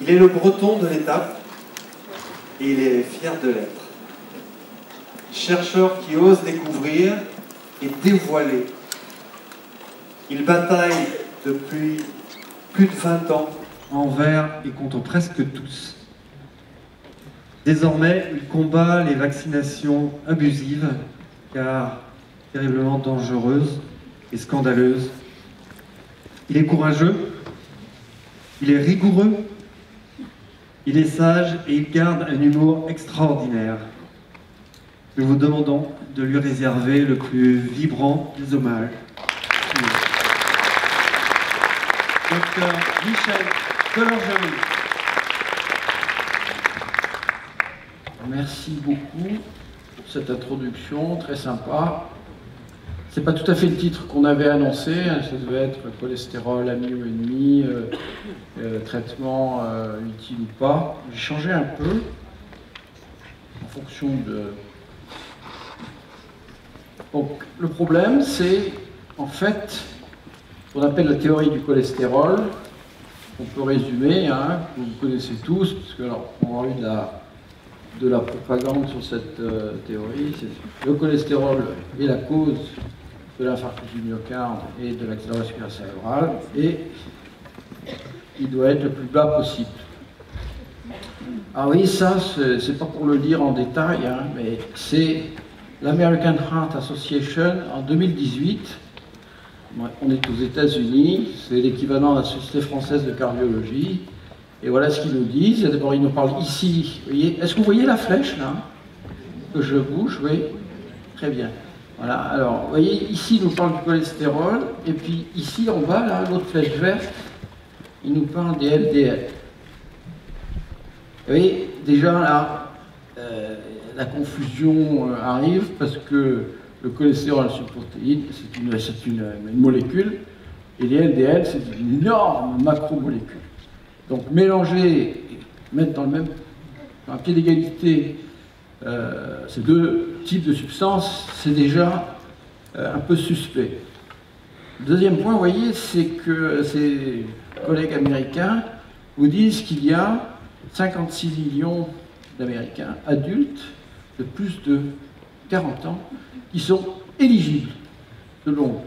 Il est le breton de l'étape et il est fier de l'être. Chercheur qui ose découvrir et dévoiler. Il bataille depuis plus de 20 ans envers et contre presque tous. Désormais, il combat les vaccinations abusives, car terriblement dangereuses et scandaleuses. Il est courageux, il est rigoureux, il est sage et il garde un humour extraordinaire. Nous vous demandons de lui réserver le plus vibrant des hommages. Docteur Michel Delangerie. Merci beaucoup pour cette introduction, très sympa. C'est pas tout à fait le titre qu'on avait annoncé, hein, ça devait être cholestérol, ami ou ennemi, traitement utile ou pas. J'ai changé un peu en fonction de... Donc le problème c'est en fait ce qu'on appelle la théorie du cholestérol, qu'on peut résumer, hein, que vous connaissez tous, parce que alors, on a eu de la propagande sur cette théorie. Le cholestérol est la cause de l'infarctus du myocarde et de l'accident vasculaire cérébral, et il doit être le plus bas possible. Ah oui, ça, c'est pas pour le lire en détail, hein, mais c'est l'American Heart Association en 2018. On est aux États-Unis, c'est l'équivalent de la Société française de cardiologie. Et voilà ce qu'ils nous disent. D'abord, ils nous parlent ici. Est-ce que vous voyez la flèche, là, que je bouge? Oui. Très bien. Voilà. Alors, vous voyez, ici, ils nous parlent du cholestérol. Et puis, ici, en bas, là, l'autre flèche verte, ils nous parlent des LDL. Vous voyez, déjà, là, la confusion arrive parce que le cholestérol, c'est une protéine, c'est une molécule. Et les LDL, c'est une énorme macromolécule. Donc mélanger, mettre dans le même un pied d'égalité ces deux types de substances, c'est déjà un peu suspect. Le deuxième point, vous voyez, c'est que ces collègues américains vous disent qu'il y a 56 millions d'Américains adultes de plus de 40 ans qui sont éligibles selon. Vous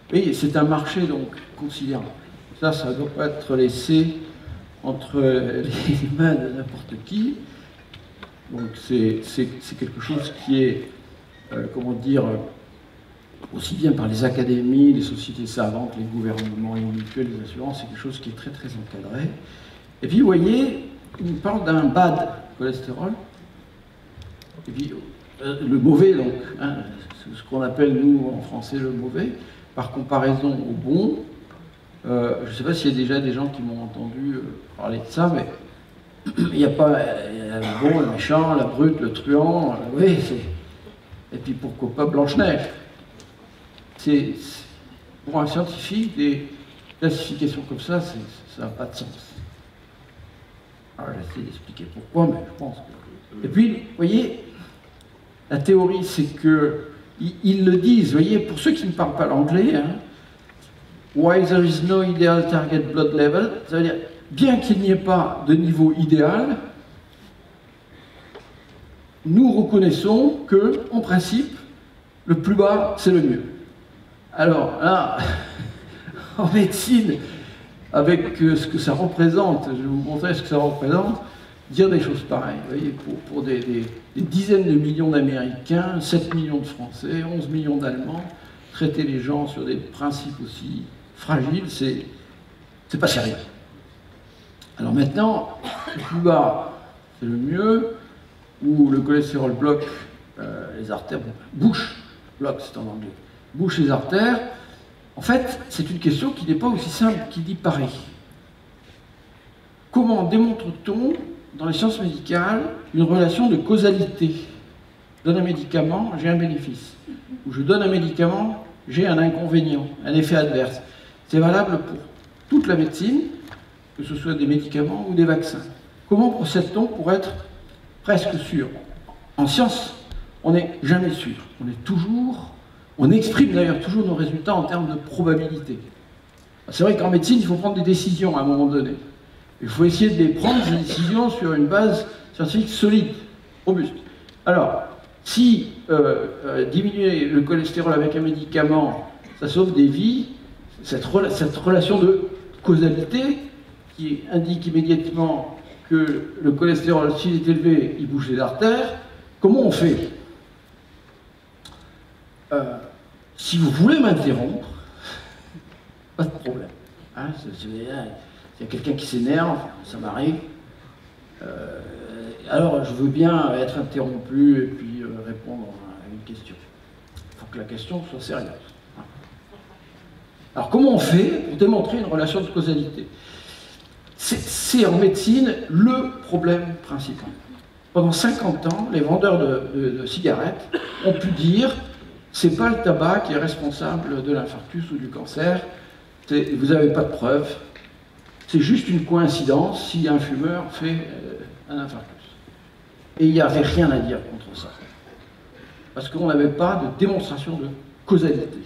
voyez, c'est un marché donc considérable. Ça ne doit pas être laissé entre les mains de n'importe qui. Donc c'est quelque chose qui est, comment dire, aussi bien par les académies, les sociétés savantes, les gouvernements, les mutuelles, les assurances, c'est quelque chose qui est très très encadré. Et puis vous voyez, il nous parle d'un bad cholestérol. Et puis le mauvais, donc, hein, ce qu'on appelle nous en français le mauvais, par comparaison au bon. Je ne sais pas s'il y a déjà des gens qui m'ont entendu parler de ça, mais il n'y a pas le bon, le méchant, la brute, le truand, oui, et puis pourquoi pas Blanche-Neige. C'est pour un scientifique, des classifications comme ça, ça n'a pas de sens. Alors j'essaie d'expliquer pourquoi, mais je pense que... Et puis, vous voyez, la théorie, c'est que, ils le disent, vous voyez, pour ceux qui ne parlent pas l'anglais, hein, why there is no ideal target blood level, ça veut dire, bien qu'il n'y ait pas de niveau idéal, nous reconnaissons que, en principe, le plus bas, c'est le mieux. Alors là, en médecine, avec ce que ça représente, je vais vous montrer ce que ça représente, dire des choses pareilles. Vous voyez, pour des dizaines de millions d'Américains, 7 millions de Français, 11 millions d'Allemands, traiter les gens sur des principes aussi fragiles, c'est pas sérieux. Alors maintenant, le plus bas, c'est le mieux, où le cholestérol bloque les artères, bouche, bloque c'est en anglais, bouche les artères. En fait, c'est une question qui n'est pas aussi simple qu'il y paraît. Comment démontre-t-on, dans les sciences médicales, une relation de causalité? Je donne un médicament, j'ai un bénéfice. Ou je donne un médicament, j'ai un inconvénient, un effet adverse. C'est valable pour toute la médecine, que ce soit des médicaments ou des vaccins. Comment procède-t-on pour être presque sûr? En science, on n'est jamais sûr. On exprime d'ailleurs toujours nos résultats en termes de probabilité. C'est vrai qu'en médecine, il faut prendre des décisions à un moment donné. Il faut essayer de prendre des décisions sur une base scientifique solide, robuste. Alors, si diminuer le cholestérol avec un médicament, ça sauve des vies, cette relation de causalité qui indique immédiatement que le cholestérol, s'il est élevé, il bouge les artères, comment on fait? Si vous voulez m'interrompre, pas de problème. Hein, il y a quelqu'un qui s'énerve, ça m'arrive. Alors, je veux bien être interrompu et puis répondre à une question. Il faut que la question soit sérieuse. Alors, comment on fait pour démontrer une relation de causalité? C'est en médecine le problème principal. Pendant 50 ans, les vendeurs de cigarettes ont pu dire c'est pas le tabac qui est responsable de l'infarctus ou du cancer, vous n'avez pas de preuves, c'est juste une coïncidence si un fumeur fait un infarctus. Et il n'y avait rien à dire contre ça. Parce qu'on n'avait pas de démonstration de causalité.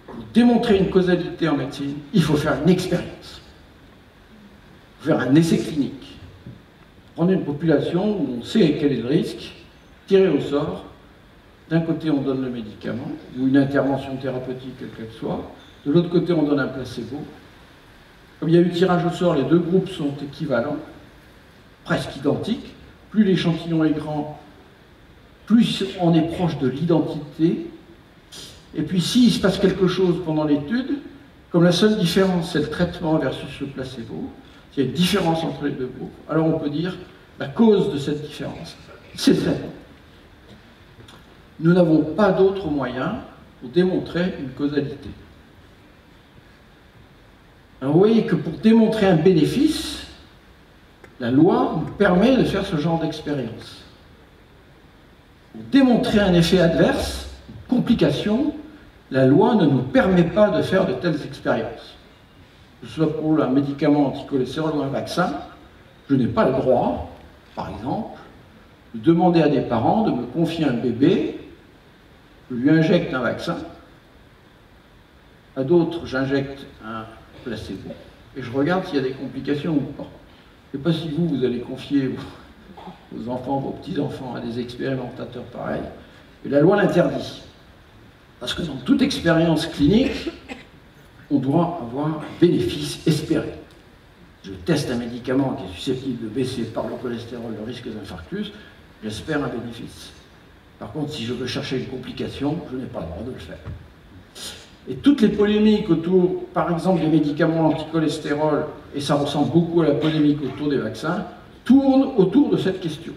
Pour démontrer une causalité en médecine, il faut faire une expérience. Il faut faire un essai clinique. Prendre une population où on sait quel est le risque, tirer au sort. D'un côté, on donne le médicament, ou une intervention thérapeutique, quelle qu'elle soit. De l'autre côté, on donne un placebo. Comme il y a eu tirage au sort, les deux groupes sont équivalents, presque identiques. Plus l'échantillon est grand, plus on est proche de l'identité. Et puis, s'il se passe quelque chose pendant l'étude, comme la seule différence, c'est le traitement versus le placebo, s'il y a une différence entre les deux groupes, alors on peut dire la cause de cette différence, c'est le traitement. Nous n'avons pas d'autre moyen pour démontrer une causalité. Alors vous voyez que pour démontrer un bénéfice, la loi nous permet de faire ce genre d'expérience. Pour démontrer un effet adverse, une complication, la loi ne nous permet pas de faire de telles expériences. Que ce soit pour un médicament anticholestérol ou un vaccin, je n'ai pas le droit, par exemple, de demander à des parents de me confier un bébé, je lui injecte un vaccin, à d'autres j'injecte un placebo, et je regarde s'il y a des complications ou pas. Je ne sais pas si vous allez confier vos enfants, vos petits-enfants à des expérimentateurs pareils, et la loi l'interdit. Parce que dans toute expérience clinique, on doit avoir un bénéfice espéré. Je teste un médicament qui est susceptible de baisser par le cholestérol le risque d'infarctus, j'espère un bénéfice. Par contre, si je veux chercher une complication, je n'ai pas le droit de le faire. Et toutes les polémiques autour, par exemple, des médicaments anticholestérol, et ça ressemble beaucoup à la polémique autour des vaccins, tournent autour de cette question.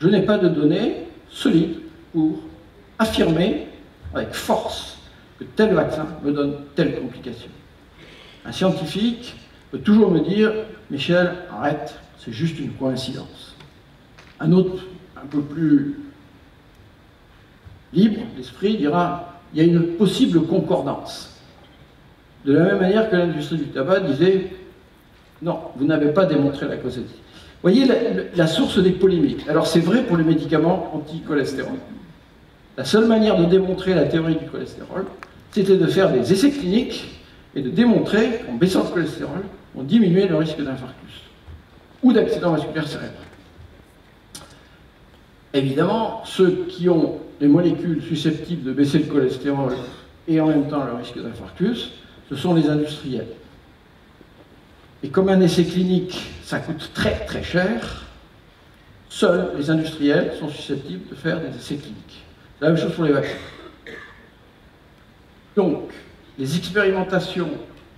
Je n'ai pas de données solides pour affirmer avec force que tel vaccin me donne telle complication. Un scientifique peut toujours me dire « Michel, arrête, c'est juste une coïncidence ». Un autre, un peu plus libre d'esprit, dira « il y a une possible concordance ». De la même manière que l'industrie du tabac disait « non, vous n'avez pas démontré la causalité ». Vous voyez la source des polémiques. Alors c'est vrai pour les médicaments anti-cholestérol. La seule manière de démontrer la théorie du cholestérol, c'était de faire des essais cliniques et de démontrer qu'en baissant le cholestérol, on diminuait le risque d'infarctus ou d'accident vasculaire cérébral. Évidemment, ceux qui ont des molécules susceptibles de baisser le cholestérol et en même temps le risque d'infarctus, ce sont les industriels. Et comme un essai clinique, ça coûte très très cher, seuls les industriels sont susceptibles de faire des essais cliniques. C'est la même chose pour les vaccins. Donc, les expérimentations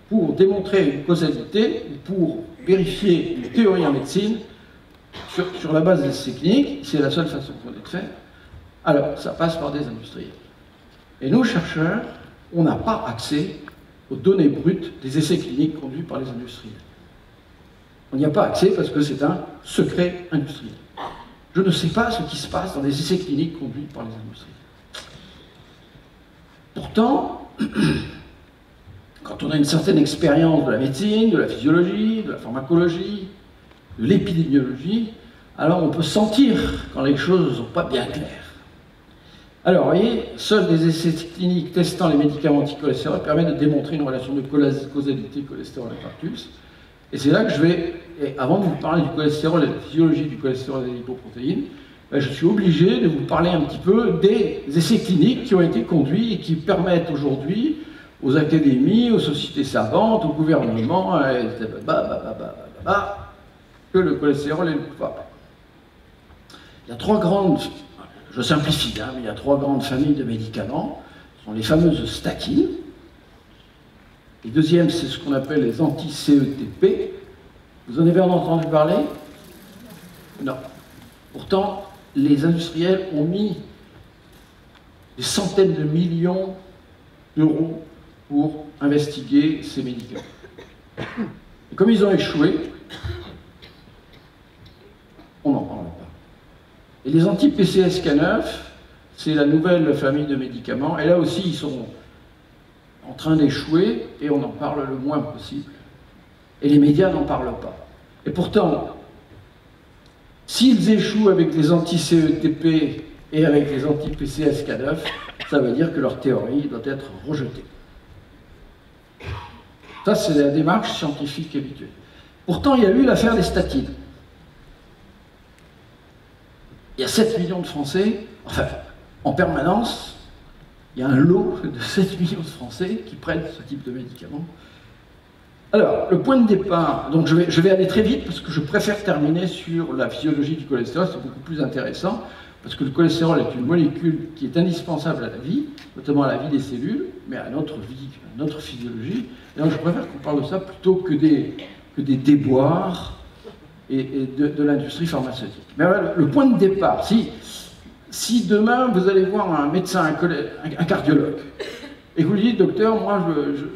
pour démontrer une causalité, ou pour vérifier une théorie en médecine, sur la base des essais cliniques, c'est la seule façon qu'on ait de faire, alors ça passe par des industriels. Et nous, chercheurs, on n'a pas accès aux données brutes des essais cliniques conduits par les industriels. On n'y a pas accès parce que c'est un secret industriel. Je ne sais pas ce qui se passe dans les essais cliniques conduits par les industriels. Pourtant, quand on a une certaine expérience de la médecine, de la physiologie, de la pharmacologie, de l'épidémiologie, alors on peut sentir quand les choses ne sont pas bien claires. Alors, vous voyez, seuls des essais cliniques testant les médicaments anticholestérol permettent de démontrer une relation de causalité cholestérol-infarctus. Et c'est là que je vais, et avant de vous parler du cholestérol et de la physiologie du cholestérol et des lipoprotéines, ben, je suis obligé de vous parler un petit peu des essais cliniques qui ont été conduits et qui permettent aujourd'hui aux académies, aux sociétés savantes, au gouvernement, que le cholestérol est le coupable. Il y a trois grandes, je simplifie, hein, mais il y a trois grandes familles de médicaments. Ce sont les fameuses statines. Les deuxièmes, c'est ce qu'on appelle les anti-CETP. Vous en avez entendu parler? Non. Pourtant, les industriels ont mis des centaines de millions d'euros pour investiguer ces médicaments. Et comme ils ont échoué, on n'en parle pas. Et les anti-PCSK9, c'est la nouvelle famille de médicaments, et là aussi ils sont en train d'échouer, et on en parle le moins possible. Et les médias n'en parlent pas. Et pourtant, s'ils échouent avec les anti-CETP et avec les anti-PCSK9, ça veut dire que leur théorie doit être rejetée. Ça, c'est la démarche scientifique habituelle. Pourtant, il y a eu l'affaire des statines. Il y a 7 millions de Français, enfin, en permanence, il y a un lot de 7 millions de Français qui prennent ce type de médicaments. Alors, le point de départ, donc je vais aller très vite parce que je préfère terminer sur la physiologie du cholestérol, c'est beaucoup plus intéressant, parce que le cholestérol est une molécule qui est indispensable à la vie, notamment à la vie des cellules, mais à notre vie, à notre physiologie. Et donc je préfère qu'on parle de ça plutôt que des déboires et de l'industrie pharmaceutique. Mais voilà, le point de départ, si demain vous allez voir un médecin, un cardiologue, et que vous lui dites, docteur, moi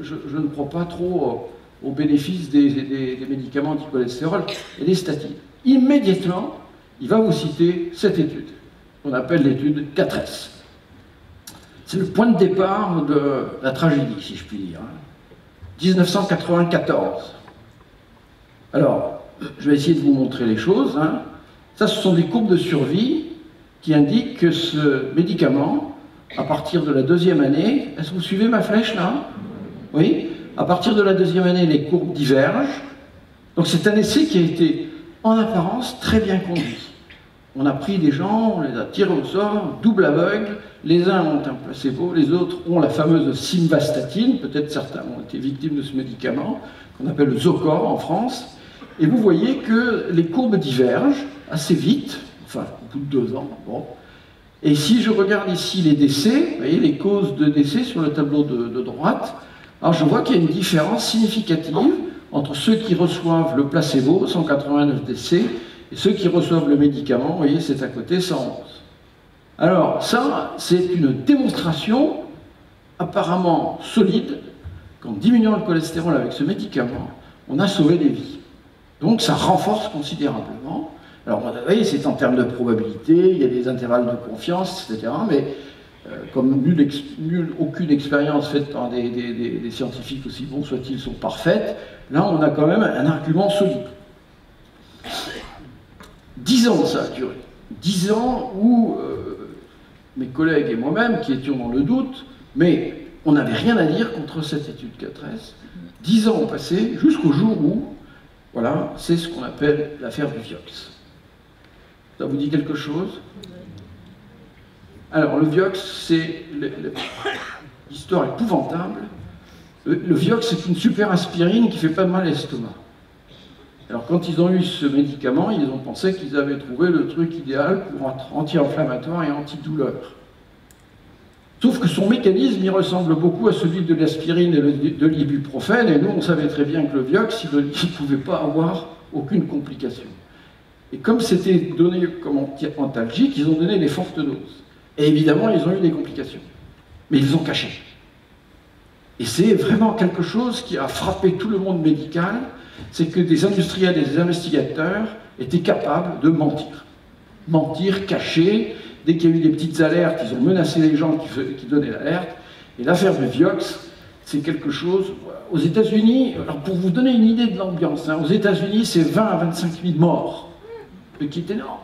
je ne crois pas trop aux bénéfices des médicaments anticholestérol et des statines, immédiatement, il va vous citer cette étude, qu'on appelle l'étude 4S. C'est le point de départ de la tragédie, si je puis dire. 1994. Alors, je vais essayer de vous montrer les choses. Ça, ce sont des courbes de survie qui indiquent que ce médicament, à partir de la deuxième année, est-ce que vous suivez ma flèche là? Oui? À partir de la deuxième année, les courbes divergent. Donc c'est un essai qui a été, en apparence, très bien conduit. On a pris des gens, on les a tirés au sort, double aveugle, les uns ont un placebo, les autres ont la fameuse simvastatine, peut-être certains ont été victimes de ce médicament, qu'on appelle le Zocor en France, et vous voyez que les courbes divergent assez vite, enfin au bout de 2 ans, bon. Et si je regarde ici les décès, vous voyez les causes de décès sur le tableau de droite, alors je vois qu'il y a une différence significative entre ceux qui reçoivent le placebo, 189 décès, et ceux qui reçoivent le médicament, vous voyez, c'est à côté, 111. Alors ça, c'est une démonstration apparemment solide qu'en diminuant le cholestérol avec ce médicament, on a sauvé des vies. Donc ça renforce considérablement. Alors vous voyez, c'est en termes de probabilité, il y a des intervalles de confiance, etc. Mais comme aucune expérience faite par des scientifiques, aussi bons soient-ils, sont parfaites, là on a quand même un argument solide. 10 ans ça a duré. 10 ans où mes collègues et moi-même, qui étions dans le doute, mais on n'avait rien à dire contre cette étude 4S. 10 ans ont passé jusqu'au jour où, voilà, c'est ce qu'on appelle l'affaire du Vioxx. Ça vous dit quelque chose? Alors, le Vioxx, c'est l'histoire épouvantable. Le Vioxx, c'est une super aspirine qui ne fait pas mal à l'estomac. Alors, quand ils ont eu ce médicament, ils ont pensé qu'ils avaient trouvé le truc idéal pour être anti-inflammatoire et antidouleur. Sauf que son mécanisme, il ressemble beaucoup à celui de l'aspirine et de l'ibuprofène, et nous, on savait très bien que le Vioxx, il ne pouvait pas avoir aucune complication. Et comme c'était donné comme antalgique, ils ont donné des fortes doses. Et évidemment, ils ont eu des complications. Mais ils ont caché. Et c'est vraiment quelque chose qui a frappé tout le monde médical, c'est que des industriels et des investigateurs étaient capables de mentir. Mentir, cacher. Dès qu'il y a eu des petites alertes, ils ont menacé les gens qui donnaient l'alerte. Et l'affaire du Vioxx, c'est quelque chose... Aux États-Unis, alors pour vous donner une idée de l'ambiance, aux États-Unis, c'est 20 à 25 000 morts, ce qui est énorme.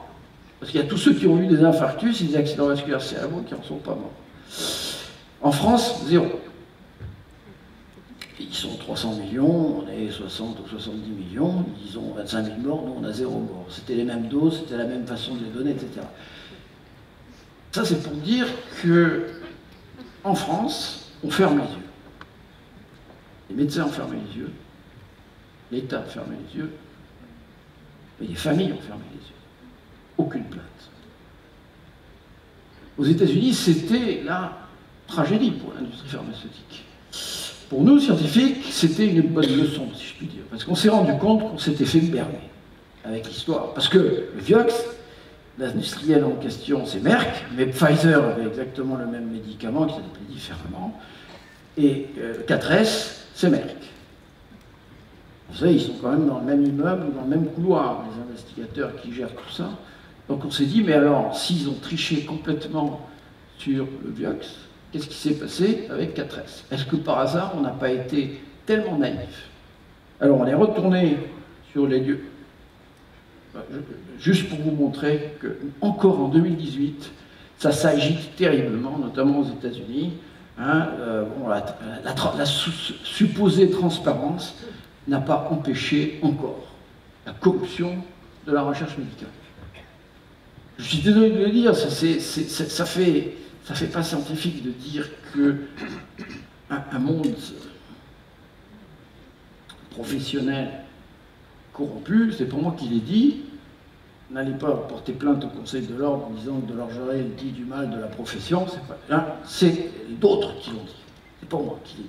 Parce qu'il y a tous ceux qui ont eu des infarctus et des accidents vasculaires cérébraux qui n'en sont pas morts. En France, 0. Ils sont 300 millions, on est 60 ou 70 millions, ils ont 25 000 morts, nous on a 0 mort. C'était les mêmes doses, c'était la même façon de les donner, etc. Ça c'est pour dire que en France, on ferme les yeux. Les médecins ont fermé les yeux, l'État a fermé les yeux, mais les familles ont fermé les yeux. Aucune plainte. Aux États-Unis, c'était la tragédie pour l'industrie pharmaceutique. Pour nous, scientifiques, c'était une bonne leçon, si je puis dire, parce qu'on s'est rendu compte qu'on s'était fait berner avec l'histoire. Parce que le Vioxx, l'industriel en question, c'est Merck, mais Pfizer avait exactement le même médicament qui s'appelait différemment, et 4S, c'est Merck. Vous savez, ils sont quand même dans le même immeuble, dans le même couloir, les investigateurs qui gèrent tout ça. Donc on s'est dit, mais alors, s'ils ont triché complètement sur le Vioxx, qu'est-ce qui s'est passé avec 4S? Est-ce que par hasard, on n'a pas été tellement naïf? Alors on est retourné sur les lieux, juste pour vous montrer que, encore en 2018, ça s'agite terriblement, notamment aux États-Unis. Hein, la supposée transparence n'a pas empêché encore la corruption de la recherche médicale. Je suis désolé de le dire, ça fait pas scientifique de dire que un monde professionnel corrompu, c'est pour moi qui l'ai dit, n'allez pas porter plainte au Conseil de l'Ordre en disant que de l'Orgeret dit du mal de la profession, c'est d'autres qui l'ont dit, c'est pas moi qui l'ai dit.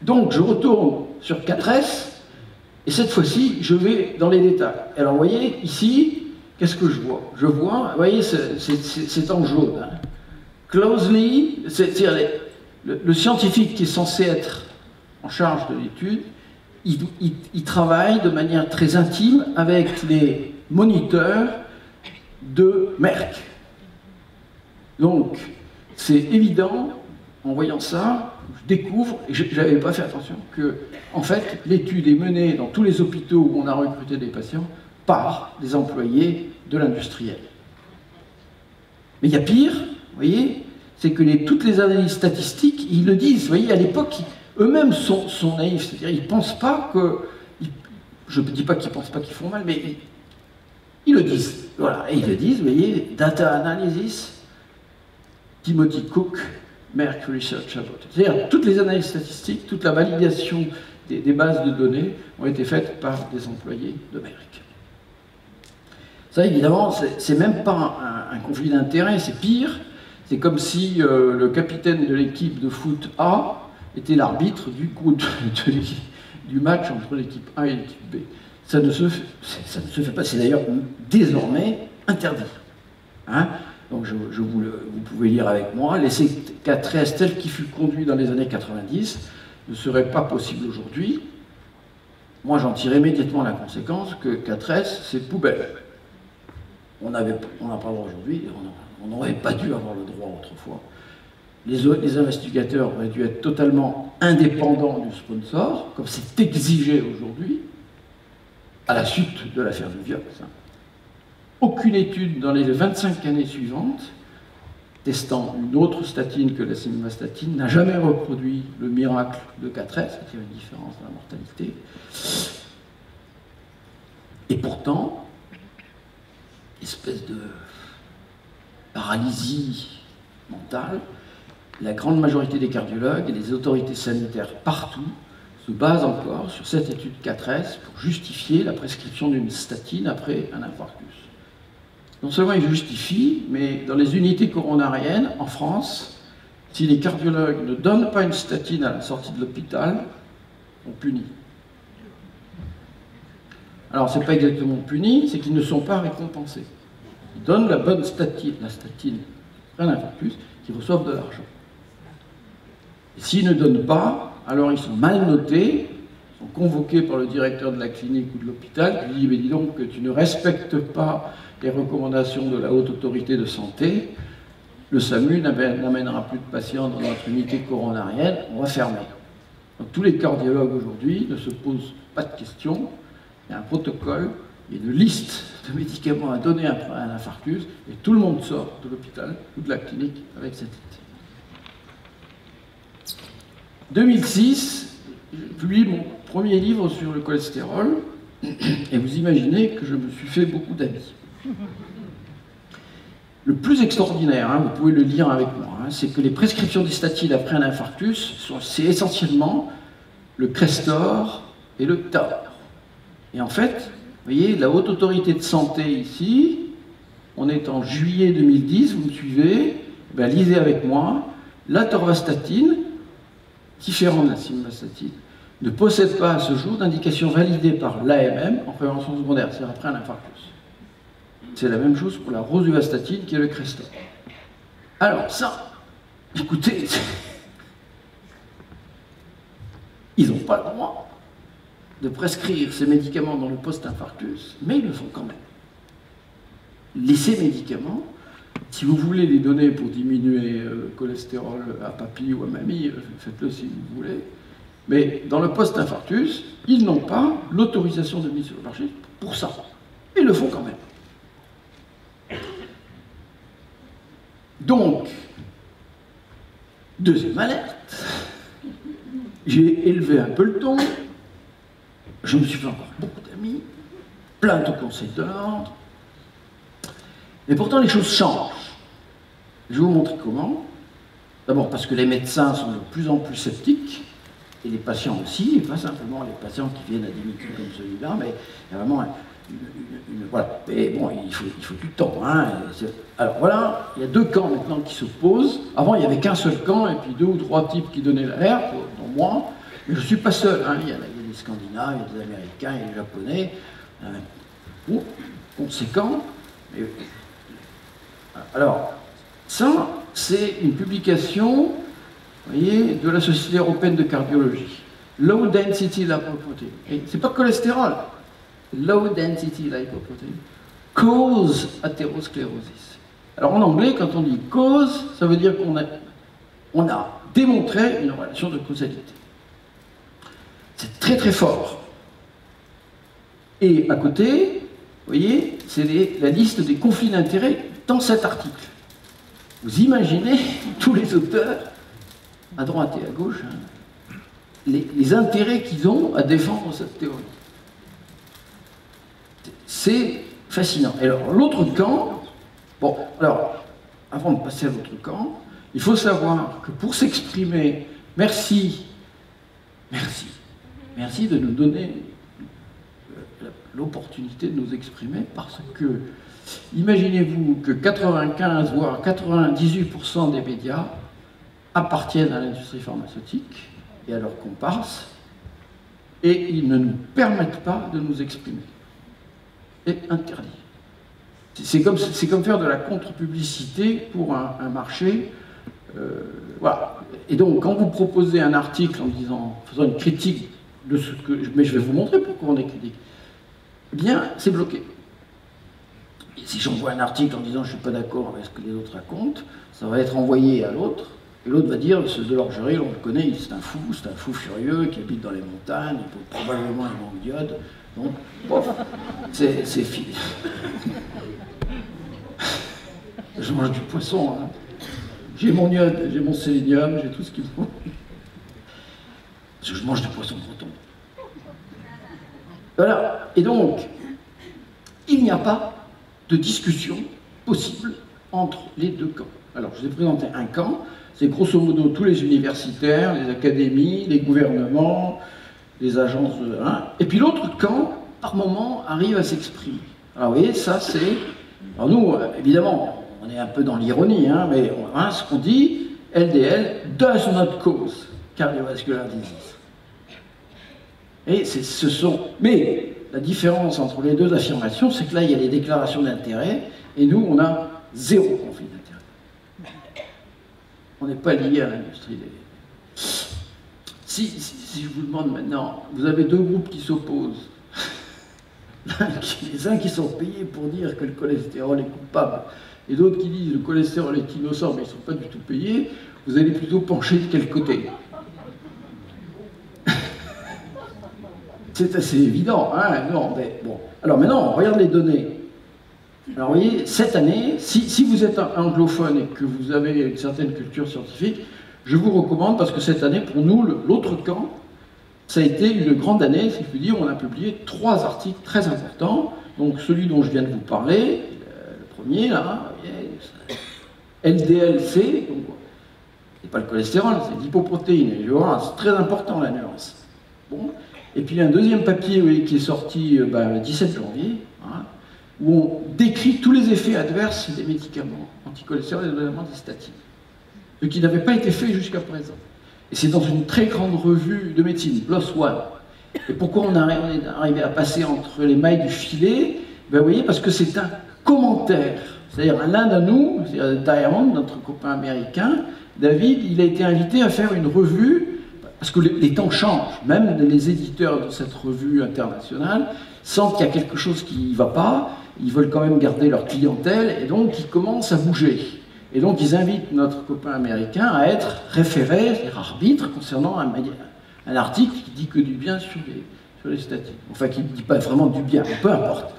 Donc je retourne sur 4S, et cette fois-ci, je vais dans les détails. Alors vous voyez, ici, qu'est-ce que je vois? Je vois, vous voyez, c'est en jaune. Hein. Closely, c'est-à-dire le scientifique qui est censé être en charge de l'étude, il travaille de manière très intime avec les moniteurs de Merck. Donc, c'est évident, en voyant ça, je découvre, et je n'avais pas fait attention, que, en fait, l'étude est menée dans tous les hôpitaux où on a recruté des patients par des employés de l'industriel. Mais il y a pire, vous voyez, c'est que toutes les analyses statistiques, ils le disent, vous voyez, à l'époque, eux-mêmes sont naïfs, c'est-à-dire ils ne pensent pas que... Je ne dis pas qu'ils ne pensent pas qu'ils font mal, mais ils le disent. Voilà, et ils le disent, vous voyez, data analysis, Timothy Cook, Merck Research Laboratory. C'est-à-dire toutes les analyses statistiques, toute la validation des bases de données ont été faites par des employés de Merck. Ça, évidemment, c'est même pas un conflit d'intérêts, c'est pire. C'est comme si le capitaine de l'équipe de foot A était l'arbitre du match entre l'équipe A et l'équipe B. Ça ne se fait pas, c'est d'ailleurs désormais interdit. Hein? Donc vous pouvez lire avec moi, l'essai 4S tel qu'il fut conduit dans les années 90 ne serait pas possible aujourd'hui. Moi j'en tire immédiatement la conséquence que 4S c'est poubelle. On n'a pas le droit aujourd'hui, on n'aurait pas dû avoir le droit autrefois. Les investigateurs auraient dû être totalement indépendants du sponsor, comme c'est exigé aujourd'hui, à la suite de l'affaire du Vioxx. Aucune étude dans les 25 années suivantes, testant une autre statine que la simvastatine, n'a jamais reproduit le miracle de 4S, c'est-à-dire une différence dans la mortalité. Et pourtant, espèce de paralysie mentale, la grande majorité des cardiologues et des autorités sanitaires partout se basent encore sur cette étude 4S pour justifier la prescription d'une statine après un infarctus. Non seulement ils justifient, mais dans les unités coronariennes, en France, si les cardiologues ne donnent pas une statine à la sortie de l'hôpital, on punit. Alors, ce n'est pas exactement puni, c'est qu'ils ne sont pas récompensés. Ils donnent la bonne statine, après un infarctus, qu'ils reçoivent de l'argent. Et s'ils ne donnent pas, alors ils sont mal notés, ils sont convoqués par le directeur de la clinique ou de l'hôpital, qui dit, mais dis donc que tu ne respectes pas les recommandations de la haute autorité de santé, le SAMU n'amènera plus de patients dans notre unité coronarienne, on va fermer. Donc tous les cardiologues aujourd'hui ne se posent pas de questions, il y a un protocole il y a une liste de médicaments à donner après un infarctus, et tout le monde sort de l'hôpital ou de la clinique avec cette liste. 2006, je publie mon premier livre sur le cholestérol, et vous imaginez que je me suis fait beaucoup d'amis. Le plus extraordinaire, hein, vous pouvez le lire avec moi, hein, c'est que les prescriptions de statines après un infarctus, c'est essentiellement le Crestor et le Tauber. Et en fait, vous voyez, la Haute Autorité de Santé ici, on est en juillet 2010, vous me suivez, ben, lisez avec moi, la torvastatine, différent de la simvastatine, ne possède pas à ce jour d'indication validée par l'AMM en prévention secondaire, c'est-à-dire après un infarctus. C'est la même chose pour la rosuvastatine qui est le Crestor. Alors ça, écoutez, ils n'ont pas le droit de prescrire ces médicaments dans le post-infarctus, mais ils le font quand même. Ces médicaments, si vous voulez les donner pour diminuer le cholestérol à papy ou à mamie, faites-le si vous voulez, mais dans le post-infarctus, ils n'ont pas l'autorisation de mise sur le marché pour ça. Ils le font quand même. Donc, deuxième alerte, j'ai élevé un peu le ton, je me suis fait encore beaucoup d'amis, plainte au Conseil de l'ordre, et pourtant les choses changent. Je vais vous montrer comment. D'abord parce que les médecins sont de plus en plus sceptiques, et les patients aussi, et pas simplement les patients qui viennent à des meetings comme celui-là, mais il y a vraiment voilà. Mais bon, il faut du temps. Hein. Alors voilà, il y a deux camps maintenant qui s'opposent. Avant, il n'y avait qu'un seul camp, et puis deux ou trois types qui donnaient l'alerte, dont moi. Mais je ne suis pas seul. Hein. Il y a des Scandinaves, il y a des Américains, il y a des Japonais. Bon, conséquent. Mais, alors, ça, c'est une publication, vous voyez, de la Société européenne de cardiologie. Low density lipoprotein. Et c'est pas cholestérol. Low density lipoprotein cause athérosclérosis. Alors en anglais, quand on dit cause, ça veut dire qu'on a démontré une relation de causalité. C'est très très fort. Et à côté, vous voyez, c'est la liste des conflits d'intérêts dans cet article. Vous imaginez tous les auteurs, à droite et à gauche, hein, les intérêts qu'ils ont à défendre cette théorie. C'est fascinant. Et alors, l'autre camp, bon, alors, avant de passer à l'autre camp, il faut savoir que pour s'exprimer, merci de nous donner l'opportunité de nous exprimer, parce que, imaginez-vous que 95, voire 98% des médias appartiennent à l'industrie pharmaceutique et à leurs comparses, et ils ne nous permettent pas de nous exprimer. Est interdit. C'est comme faire de la contre-publicité pour un marché. Voilà. Et donc, quand vous proposez un article en disant, faisant une critique de ce que... Mais je vais vous montrer pourquoi on est critique. Eh bien, c'est bloqué. Et si j'envoie un article en disant je ne suis pas d'accord avec ce que les autres racontent, ça va être envoyé à l'autre, et l'autre va dire, ce de l'orgerie, on le connaît, c'est un fou furieux qui habite dans les montagnes, probablement il manque d'iode. Donc, bof, c'est fini. Je mange du poisson, hein. J'ai mon iode, j'ai mon sélénium, j'ai tout ce qu'il faut. Parce que je mange du poisson breton. Voilà. Et donc, il n'y a pas de discussion possible entre les deux camps. Alors, je vous ai présenté un camp, c'est grosso modo tous les universitaires, les académies, les gouvernements, les agences de... Hein, et puis l'autre camp, par moment, arrive à s'exprimer. Alors vous voyez, ça c'est... Alors nous, évidemment, on est un peu dans l'ironie, hein, mais hein, ce qu'on dit, LDL does not cause cardiovascular disease. Et ce sont... Mais la différence entre les deux affirmations, c'est que là, il y a les déclarations d'intérêt, et nous, on a zéro conflit d'intérêt. On n'est pas lié à l'industrie des... Si je vous demande maintenant, vous avez deux groupes qui s'opposent, les uns qui sont payés pour dire que le cholestérol est coupable, et d'autres qui disent que le cholestérol est innocent, mais ils ne sont pas du tout payés, vous allez plutôt pencher de quel côté? C'est assez évident, hein, non, mais bon. Alors maintenant, on regarde les données. Alors vous voyez, cette année, si vous êtes anglophone et que vous avez une certaine culture scientifique, je vous recommande, parce que cette année, pour nous, l'autre camp, ça a été une grande année, si je puis dire. On a publié 3 articles très importants. Donc celui dont je viens de vous parler, le premier, là, LDL-C, c'est pas le cholestérol, c'est l'hypoprotéine. C'est très important, la nuance. Bon. Et puis il y a un deuxième papier, oui, qui est sorti le 17 janvier, hein, où on décrit tous les effets adverses des médicaments anticholestérol et notamment des statines, ce qui n'avait pas été fait jusqu'à présent. Et c'est dans une très grande revue de médecine, PLOS ONE. Et pourquoi on est arrivé à passer entre les mailles du filet? Ben, vous voyez, parce que c'est un commentaire. C'est-à-dire l'un de nous, Diamond, notre copain américain, David, il a été invité à faire une revue, parce que les temps changent. Même les éditeurs de cette revue internationale sentent qu'il y a quelque chose qui ne va pas, ils veulent quand même garder leur clientèle, et donc ils commencent à bouger. Et donc ils invitent notre copain américain à être référé, c'est-à-dire arbitre, concernant un article qui dit que du bien sur les statines. Enfin, qui ne dit pas vraiment du bien, mais peu importe.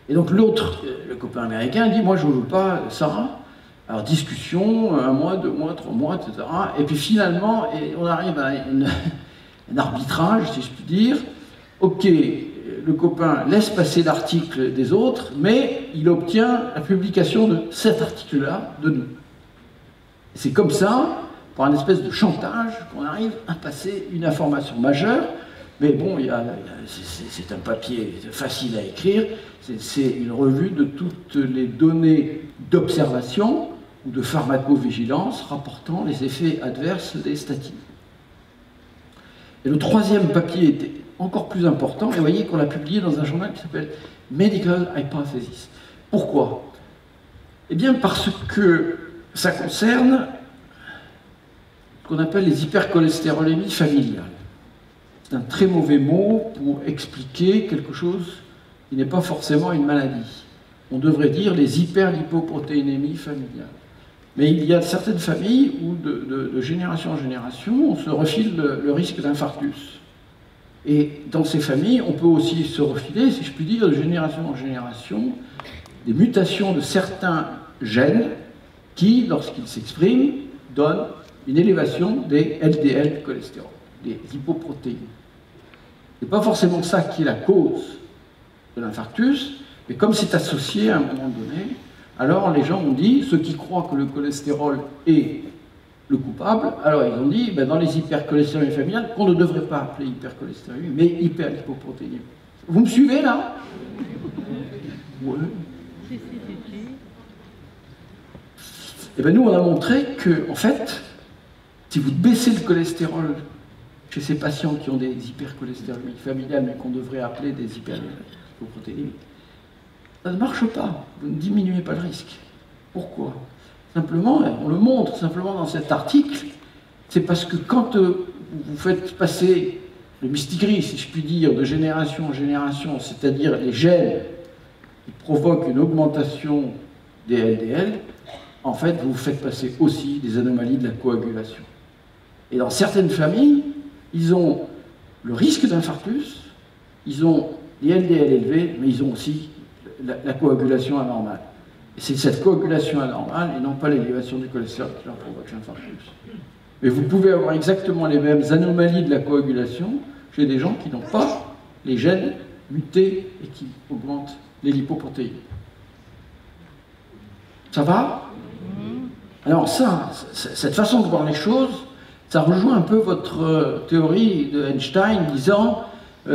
Et donc l'autre, le copain américain, dit « Moi, je ne veux pas ça ». Alors discussion, 1 mois, 2 mois, 3 mois, etc. Et puis finalement, on arrive à un arbitrage, si je puis dire. Ok, le copain laisse passer l'article des autres, mais il obtient la publication de cet article-là de nous. C'est comme ça, par une espèce de chantage, qu'on arrive à passer une information majeure. Mais bon, c'est un papier facile à écrire, c'est une revue de toutes les données d'observation ou de pharmacovigilance rapportant les effets adverses des statines. Et le troisième papier était encore plus important, et vous voyez qu'on l'a publié dans un journal qui s'appelle Medical Hypothesis. Pourquoi? Eh bien parce que ça concerne ce qu'on appelle les hypercholestérolémies familiales. C'est un très mauvais mot pour expliquer quelque chose qui n'est pas forcément une maladie. On devrait dire les hyperlipoprotéinémies familiales. Mais il y a certaines familles où, de génération en génération, on se refile le risque d'infarctus. Et dans ces familles, on peut aussi se refiler, si je puis dire, de génération en génération, des mutations de certains gènes qui, lorsqu'ils s'expriment, donnent une élévation des LDL cholestérol, des lipoprotéines. Ce n'est pas forcément ça qui est la cause de l'infarctus, mais comme c'est associé à un moment donné, alors les gens ont dit, ceux qui croient que le cholestérol est le coupable, alors ils ont dit, dans les hypercholestérolémies familiales, qu'on ne devrait pas appeler hypercholestérolémie, mais hyperlipoprotéinémie. Vous me suivez là? Ouais. Et bien nous, on a montré que, en fait, si vous baissez le cholestérol chez ces patients qui ont des hypercholestérolémies familiales, mais qu'on devrait appeler des hyperlipoprotéinémies, ça ne marche pas. Vous ne diminuez pas le risque. Pourquoi? Simplement, on le montre simplement dans cet article, c'est parce que quand vous faites passer le mistigris, si je puis dire, de génération en génération, c'est-à-dire les gènes qui provoquent une augmentation des LDL, en fait, vous faites passer aussi des anomalies de la coagulation. Et dans certaines familles, ils ont le risque d'infarctus, ils ont les LDL élevés, mais ils ont aussi la coagulation anormale. Et c'est cette coagulation anormale, et non pas l'élévation du cholestérol, qui leur provoque l'infarctus. Mais vous pouvez avoir exactement les mêmes anomalies de la coagulation chez des gens qui n'ont pas les gènes mutés et qui augmentent les lipoprotéines. Ça va? Alors ça, cette façon de voir les choses, ça rejoint un peu votre théorie de Einstein disant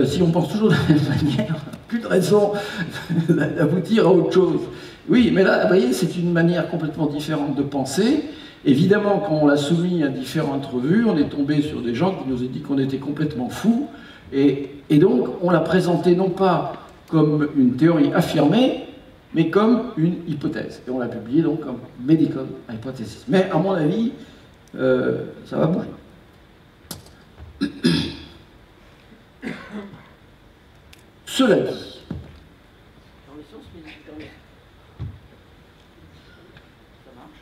si on pense toujours de la même manière, plus de raison d'aboutir à autre chose. Oui, mais là, vous voyez, c'est une manière complètement différente de penser. Évidemment, quand on l'a soumis à différentes revues, on est tombé sur des gens qui nous ont dit qu'on était complètement fous. Et donc, on l'a présenté non pas comme une théorie affirmée, mais comme une hypothèse. Et on l'a publié donc comme Medical Hypothesis. Mais à mon avis, ça va bouger. Cela dit, dans les sciences médicales, ça marche?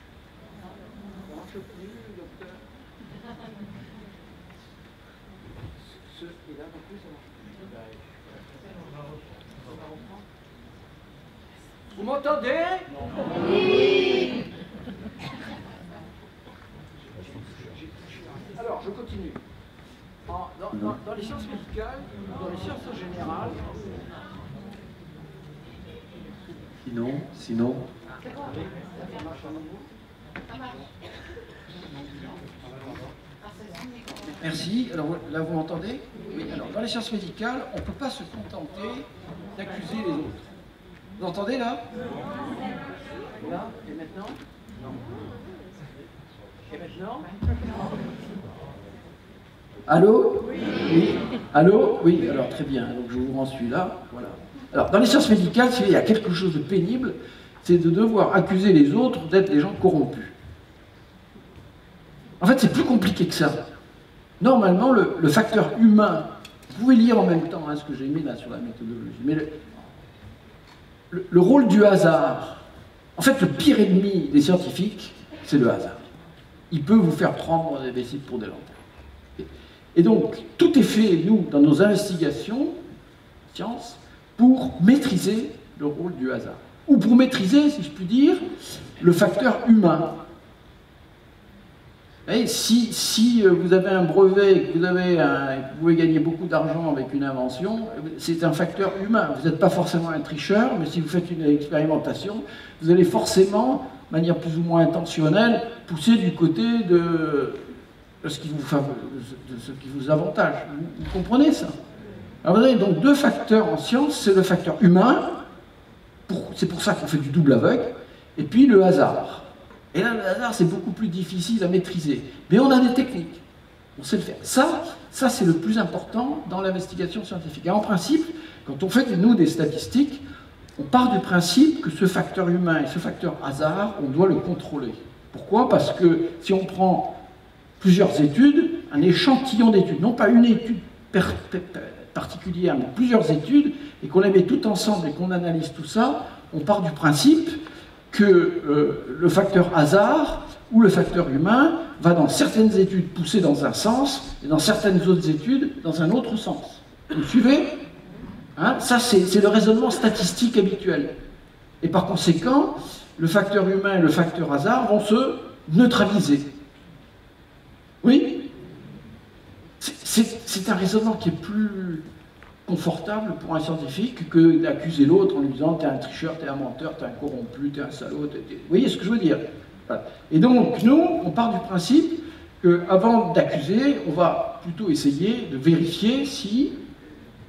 Ça marche plus, docteur? Et là non plus, ça marche plus. Vous m'entendez? Alors, je continue. Dans les sciences médicales, dans les sciences générales... Sinon... Merci. Alors là, vous m'entendez? Oui. Alors, dans les sciences médicales, on ne peut pas se contenter d'accuser les autres. Vous entendez là? Là? Et maintenant? Non. Et maintenant? Allô? Oui. Allô? Oui. Alors très bien. Donc je vous rends celui-là. Voilà. Alors dans les sciences médicales, il y a quelque chose de pénible, c'est de devoir accuser les autres d'être des gens corrompus. En fait, c'est plus compliqué que ça. Normalement, le facteur humain, vous pouvez lire en même temps ce que j'ai mis là sur la méthodologie, mais le rôle du hasard, en fait, le pire ennemi des scientifiques, c'est le hasard. Il peut vous faire prendre des vessies pour des lampes. Et donc, tout est fait, nous, dans nos investigations, sciences, pour maîtriser le rôle du hasard. Ou pour maîtriser, si je puis dire, le facteur humain. Et si vous avez un brevet et que vous pouvez gagner beaucoup d'argent avec une invention, c'est un facteur humain. Vous n'êtes pas forcément un tricheur, mais si vous faites une expérimentation, vous allez forcément, de manière plus ou moins intentionnelle, pousser du côté de ce qui vous avantage. Vous comprenez ça? Alors vous avez donc deux facteurs en science, c'est le facteur humain, c'est pour ça qu'on fait du double aveugle, et puis le hasard. Et là, le hasard, c'est beaucoup plus difficile à maîtriser. Mais on a des techniques, on sait le faire. Ça c'est le plus important dans l'investigation scientifique. Et en principe, quand on fait, nous, des statistiques, on part du principe que ce facteur humain et ce facteur hasard, on doit le contrôler. Pourquoi? Parce que si on prend plusieurs études, un échantillon d'études, non pas une étude particulière, mais plusieurs études, et qu'on les met toutes ensemble et qu'on analyse tout ça, on part du principe que le facteur hasard ou le facteur humain va dans certaines études pousser dans un sens et dans certaines autres études dans un autre sens. Vous suivez? Ça, c'est le raisonnement statistique habituel. Et par conséquent, le facteur humain et le facteur hasard vont se neutraliser. Oui? C'est un raisonnement qui est plus confortable pour un scientifique que d'accuser l'autre en lui disant t'es un tricheur, t'es un menteur, t'es un corrompu, t'es un salaud, Vous voyez ce que je veux dire? Voilà. Et donc, nous, on part du principe qu'avant d'accuser, on va plutôt essayer de vérifier si,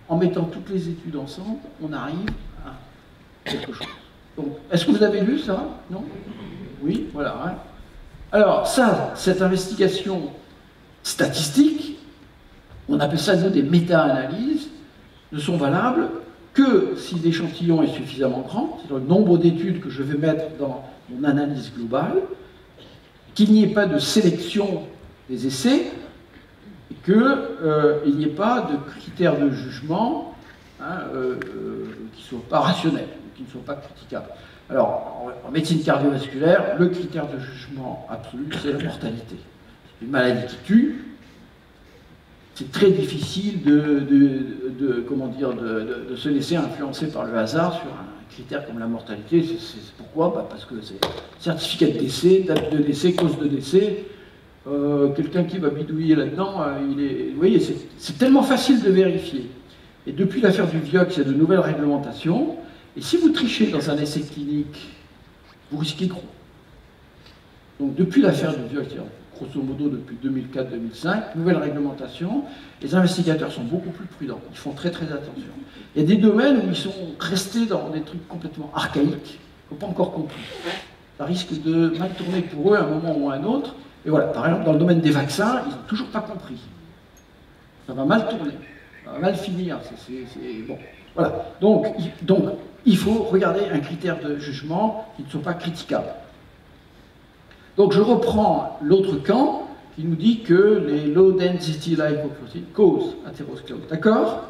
en mettant toutes les études ensemble, on arrive à quelque chose. Donc, est-ce que vous avez lu ça? Non? Oui, voilà. Alors, cette investigation statistique, on appelle ça, nous, des méta-analyses, ne sont valables que si l'échantillon est suffisamment grand, c'est-à-dire le nombre d'études que je vais mettre dans mon analyse globale, qu'il n'y ait pas de sélection des essais, et qu'il n'y ait pas de critères de jugement qui ne soient pas rationnels, qui ne soient pas critiquables. Alors, en médecine cardiovasculaire, le critère de jugement absolu, c'est la mortalité. C'est une maladie qui tue. C'est très difficile de se laisser influencer par le hasard sur un critère comme la mortalité. C'est pourquoi? Parce que c'est certificat de décès, date de décès, cause de décès. Quelqu'un qui va bidouiller là-dedans, vous voyez, c'est tellement facile de vérifier. Et depuis l'affaire du Vioxx, il y a de nouvelles réglementations. Et si vous trichez dans un essai clinique, vous risquez gros. Donc depuis l'affaire du Vioxx, grosso modo depuis 2004-2005, nouvelle réglementation, les investigateurs sont beaucoup plus prudents, ils font très très attention. Il y a des domaines où ils sont restés dans des trucs complètement archaïques, ils n'ont pas encore compris. Ça risque de mal tourner pour eux à un moment ou à un autre, et voilà, par exemple dans le domaine des vaccins, ils n'ont toujours pas compris. Ça va mal tourner, ça va mal finir, bon. Voilà, donc il faut regarder un critère de jugement qui ne soit pas critiquable. Donc je reprends l'autre camp qui nous dit que les low density lipoproteins causent athérosclérose. D'accord?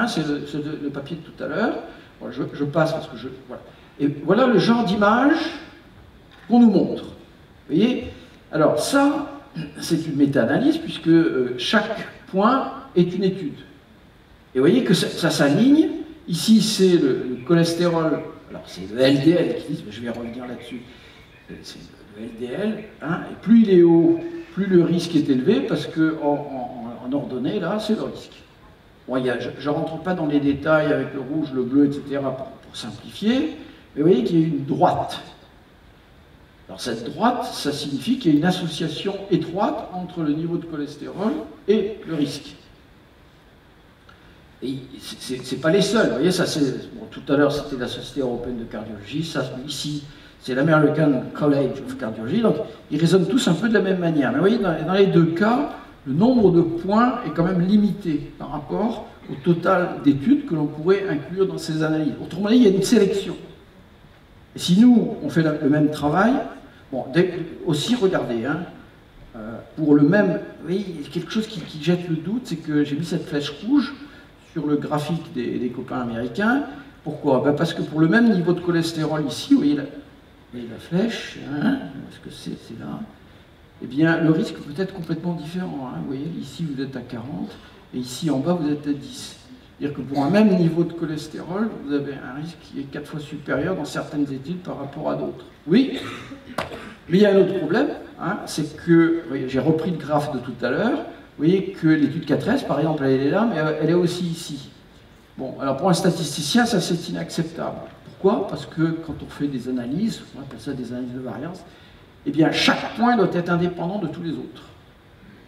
C'est le papier de tout à l'heure. Bon, je passe parce que voilà. Et voilà le genre d'image qu'on nous montre. Vous voyez? Alors ça, c'est une méta-analyse puisque chaque point est une étude. Et vous voyez que ça s'aligne. Ici, c'est le cholestérol. Alors, c'est le LDL qui dit, je vais revenir là-dessus. C'est le LDL. Hein, et plus il est haut, plus le risque est élevé, parce qu'en ordonnée, là, c'est le risque. Bon, je ne rentre pas dans les détails avec le rouge, le bleu, etc., pour simplifier. Mais vous voyez qu'il y a une droite. Alors, cette droite, ça signifie qu'il y a une association étroite entre le niveau de cholestérol et le risque. Et c'est pas les seuls, vous voyez, ça c'est, bon, tout à l'heure c'était la Société Européenne de Cardiologie, ça ici c'est l'American College of Cardiology, donc ils raisonnent tous un peu de la même manière. Mais vous voyez, dans les deux cas, le nombre de points est quand même limité par rapport au total d'études que l'on pourrait inclure dans ces analyses. Autrement dit, il y a une sélection. Et si nous, on fait le même travail, bon, aussi regardez, hein, pour le même, vous voyez, il y a quelque chose qui jette le doute, c'est que j'ai mis cette flèche rouge sur le graphique des copains américains. Pourquoi? Ben parce que pour le même niveau de cholestérol ici, vous voyez la flèche, hein, est-ce que c'est là? Eh bien, le risque peut être complètement différent. Hein. Vous voyez, ici vous êtes à 40, et ici en bas vous êtes à 10. C'est-à-dire que pour un même niveau de cholestérol, vous avez un risque qui est 4 fois supérieur dans certaines études par rapport à d'autres. Oui, mais il y a un autre problème, hein, c'est que, j'ai repris le graphe de tout à l'heure, vous voyez que l'étude 4S, par exemple, elle est là, mais elle est aussi ici. Bon, alors pour un statisticien, ça c'est inacceptable. Pourquoi? Parce que quand on fait des analyses, on appelle ça des analyses de variance, eh bien chaque point doit être indépendant de tous les autres.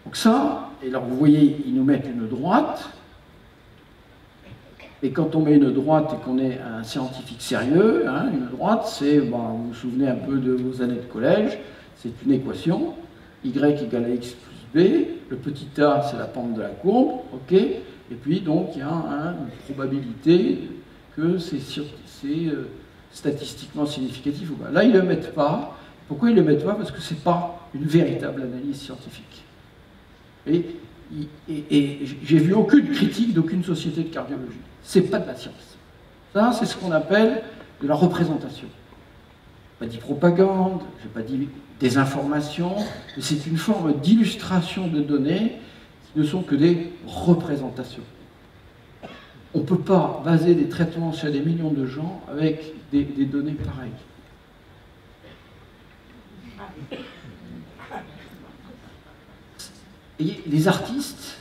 Donc ça, et alors vous voyez, ils nous mettent une droite, et quand on met une droite et qu'on est un scientifique sérieux, hein, une droite, c'est, bon, vous vous souvenez un peu de vos années de collège, c'est une équation, y égale à x plus b, le petit a c'est la pente de la courbe, ok, et puis donc il y a une probabilité que c'est statistiquement significatif ou pas. Là ils ne le mettent pas. Pourquoi ils ne le mettent pas? Parce que ce n'est pas une véritable analyse scientifique. Et j'ai vu aucune critique d'aucune société de cardiologie. Ce n'est pas de la science. Ça, c'est ce qu'on appelle de la représentation. Je n'ai pas dit propagande, je n'ai pas dit désinformation, mais c'est une forme d'illustration de données qui ne sont que des représentations. On ne peut pas baser des traitements sur des millions de gens avec des données pareilles. Et les artistes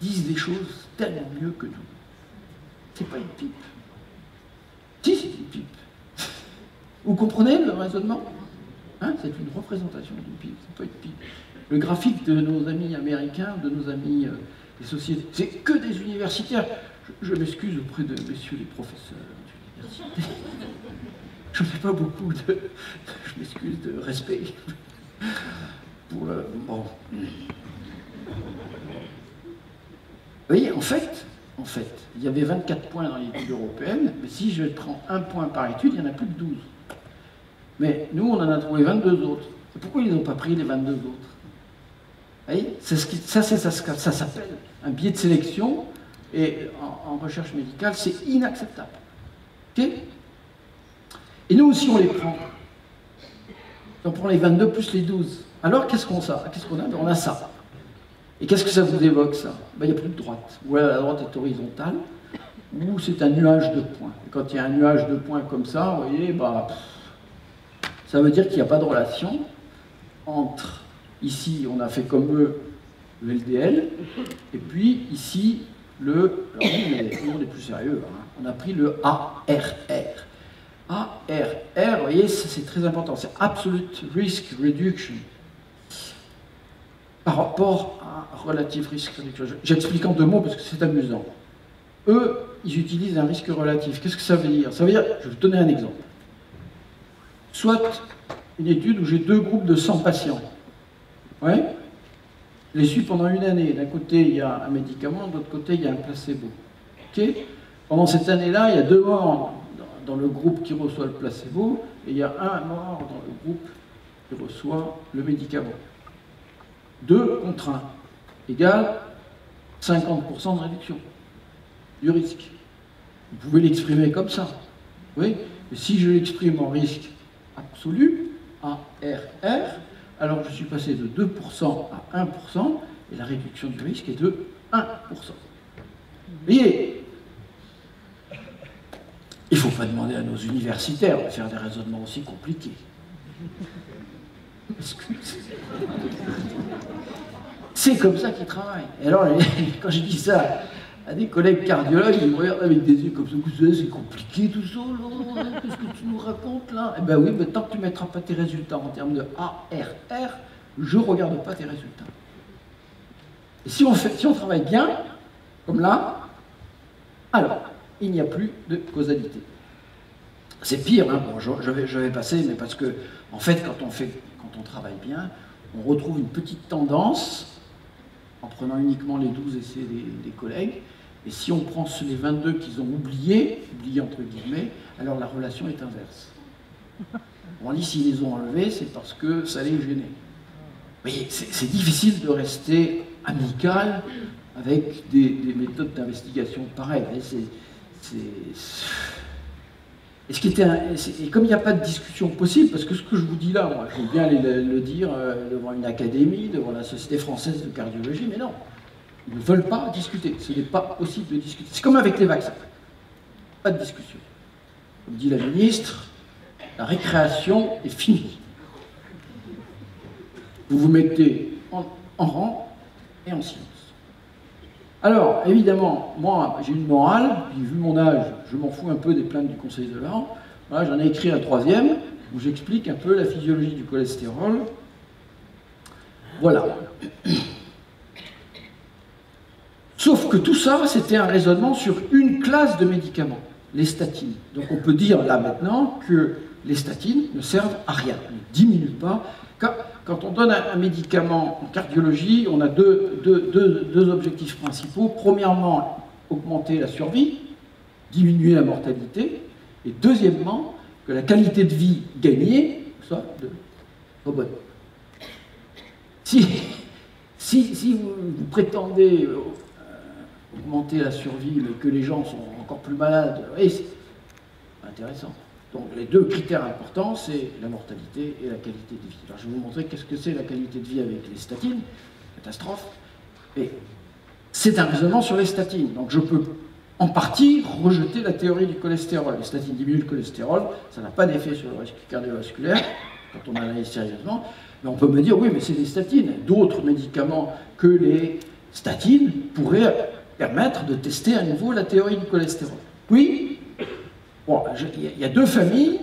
disent des choses tellement mieux que nous. C'est pas une pipe. Si, c'est une pipe. Vous comprenez le raisonnement? Hein, c'est une représentation d'une pipe, c'est pas une pipe. Le graphique de nos amis américains, de nos amis des sociétés, c'est que des universitaires. Je m'excuse auprès de messieurs les professeurs d'université. Je n'ai pas beaucoup de... Je m'excuse de respect pour le... Bon. Vous voyez, en fait, il y avait 24 points dans l'étude européenne, mais si je prends un point par étude, il n'y en a plus que 12. Mais nous, on en a trouvé 22 autres. Et pourquoi ils n'ont pas pris les 22 autres? Vous voyez, ça s'appelle un biais de sélection, et en recherche médicale, c'est inacceptable. Ok? Et nous aussi, on les prend. On prend les 22 plus les 12. Alors, qu'est-ce qu'on a? On a ça. Et qu'est-ce que ça vous évoque, ça? Ben, il n'y a plus de droite. Ou la droite est horizontale, ou c'est un nuage de points. Et quand il y a un nuage de points comme ça, vous voyez, bah, ça veut dire qu'il n'y a pas de relation entre, ici, on a fait comme eux, le LDL, et puis ici, alors on est plus sérieux, hein, on a pris le ARR. ARR, vous voyez, c'est très important, c'est Absolute Risk Reduction. Par rapport à Relative Risk Reduction. J'explique en 2 mots parce que c'est amusant. Eux, ils utilisent un risque relatif. Qu'est-ce que ça veut dire? Ça veut dire, je vais vous donner un exemple. Soit une étude où j'ai 2 groupes de 100 patients. Ouais. Je les suis pendant 1 année. D'un côté, il y a un médicament, de l'autre côté, il y a un placebo. Okay. Pendant cette année-là, il y a 2 morts dans le groupe qui reçoit le placebo, et il y a 1 mort dans le groupe qui reçoit le médicament. 2 contre 1 égale 50% de réduction du risque. Vous pouvez l'exprimer comme ça. Oui. Mais si je l'exprime en risque absolu, ARR, alors je suis passé de 2% à 1%, et la réduction du risque est de 1%. Vous voyez, il ne faut pas demander à nos universitaires de faire des raisonnements aussi compliqués. C'est comme ça qu'ils travaillent. Et alors, quand je dis ça à des collègues cardiologues, ils me regardent avec des yeux comme ça, c'est compliqué tout ça, qu'est-ce que tu nous racontes là? Eh bien oui, mais tant que tu ne mettras pas tes résultats en termes de ARR, je ne regarde pas tes résultats. Et si on travaille bien, comme là, alors, il n'y a plus de causalité. C'est pire, hein, bon, je vais passer, mais parce que, en fait, quand on travaille bien, on retrouve une petite tendance, en prenant uniquement les 12 essais des collègues, et si on prend les 22 qu'ils ont oubliés entre guillemets, alors la relation est inverse. On dit s'ils les ont enlevés, c'est parce que ça les gênait. Mais c'est difficile de rester amical avec des méthodes d'investigation pareilles. Et comme il n'y a pas de discussion possible, parce que ce que je vous dis là, moi, je veux bien le dire devant une académie, devant la Société française de cardiologie, mais non, ils ne veulent pas discuter. Ce n'est pas possible de discuter. C'est comme avec les vaccins. Pas de discussion. Comme dit la ministre, la récréation est finie. Vous vous mettez en rang et en silence. Alors, évidemment, moi, j'ai une morale, puis vu mon âge, je m'en fous un peu des plaintes du Conseil de l'Ordre. Voilà, j'en ai écrit un troisième, où j'explique un peu la physiologie du cholestérol. Voilà. Sauf que tout ça, c'était un raisonnement sur une classe de médicaments, les statines. Donc on peut dire là maintenant que les statines ne servent à rien, ne diminuent pas. Quand on donne un médicament en cardiologie, on a deux objectifs principaux. Premièrement, augmenter la survie, diminuer la mortalité. Et deuxièmement, que la qualité de vie gagnée soit bonne. Si vous prétendez augmenter la survie, mais que les gens sont encore plus malades, c'est intéressant. Donc les deux critères importants, c'est la mortalité et la qualité de vie. Alors je vais vous montrer qu'est-ce que c'est la qualité de vie avec les statines, catastrophe. Et c'est un raisonnement sur les statines. Donc je peux en partie rejeter la théorie du cholestérol. Les statines diminuent le cholestérol, ça n'a pas d'effet sur le risque cardiovasculaire, quand on analyse sérieusement. Mais on peut me dire, oui, mais c'est des statines. D'autres médicaments que les statines pourraient permettre de tester à nouveau la théorie du cholestérol. Oui. Bon, il y a deux familles,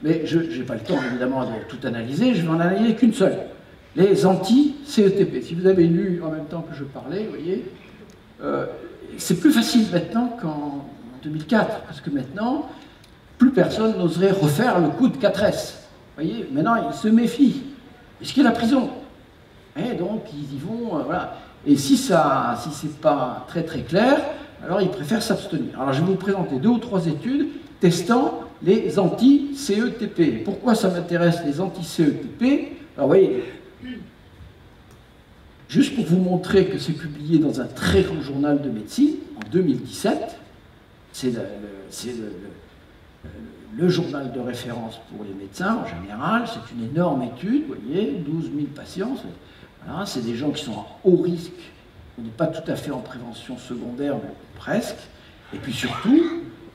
mais je n'ai pas le temps évidemment de tout analyser, je vais en analyser qu'une seule. Les anti-CETP. Si vous avez lu en même temps que je parlais, vous voyez, c'est plus facile maintenant qu'en 2004, parce que maintenant, plus personne n'oserait refaire le coup de 4S. Vous voyez, maintenant, ils se méfient. Est-ce qu'il y a la prison? Et donc, ils y vont, voilà. Et si c'est pas très très clair, alors ils préfèrent s'abstenir. Alors, je vais vous présenter 2 ou 3 études testant les anti-CETP. Pourquoi ça m'intéresse, les anti-CETP? Alors, vous voyez, juste pour vous montrer que c'est publié dans un très grand journal de médecine, en 2017, c'est le journal de référence pour les médecins en général, c'est une énorme étude, vous voyez, 12 000 patients, voilà, c'est des gens qui sont à haut risque, on n'est pas tout à fait en prévention secondaire, mais presque, et puis surtout,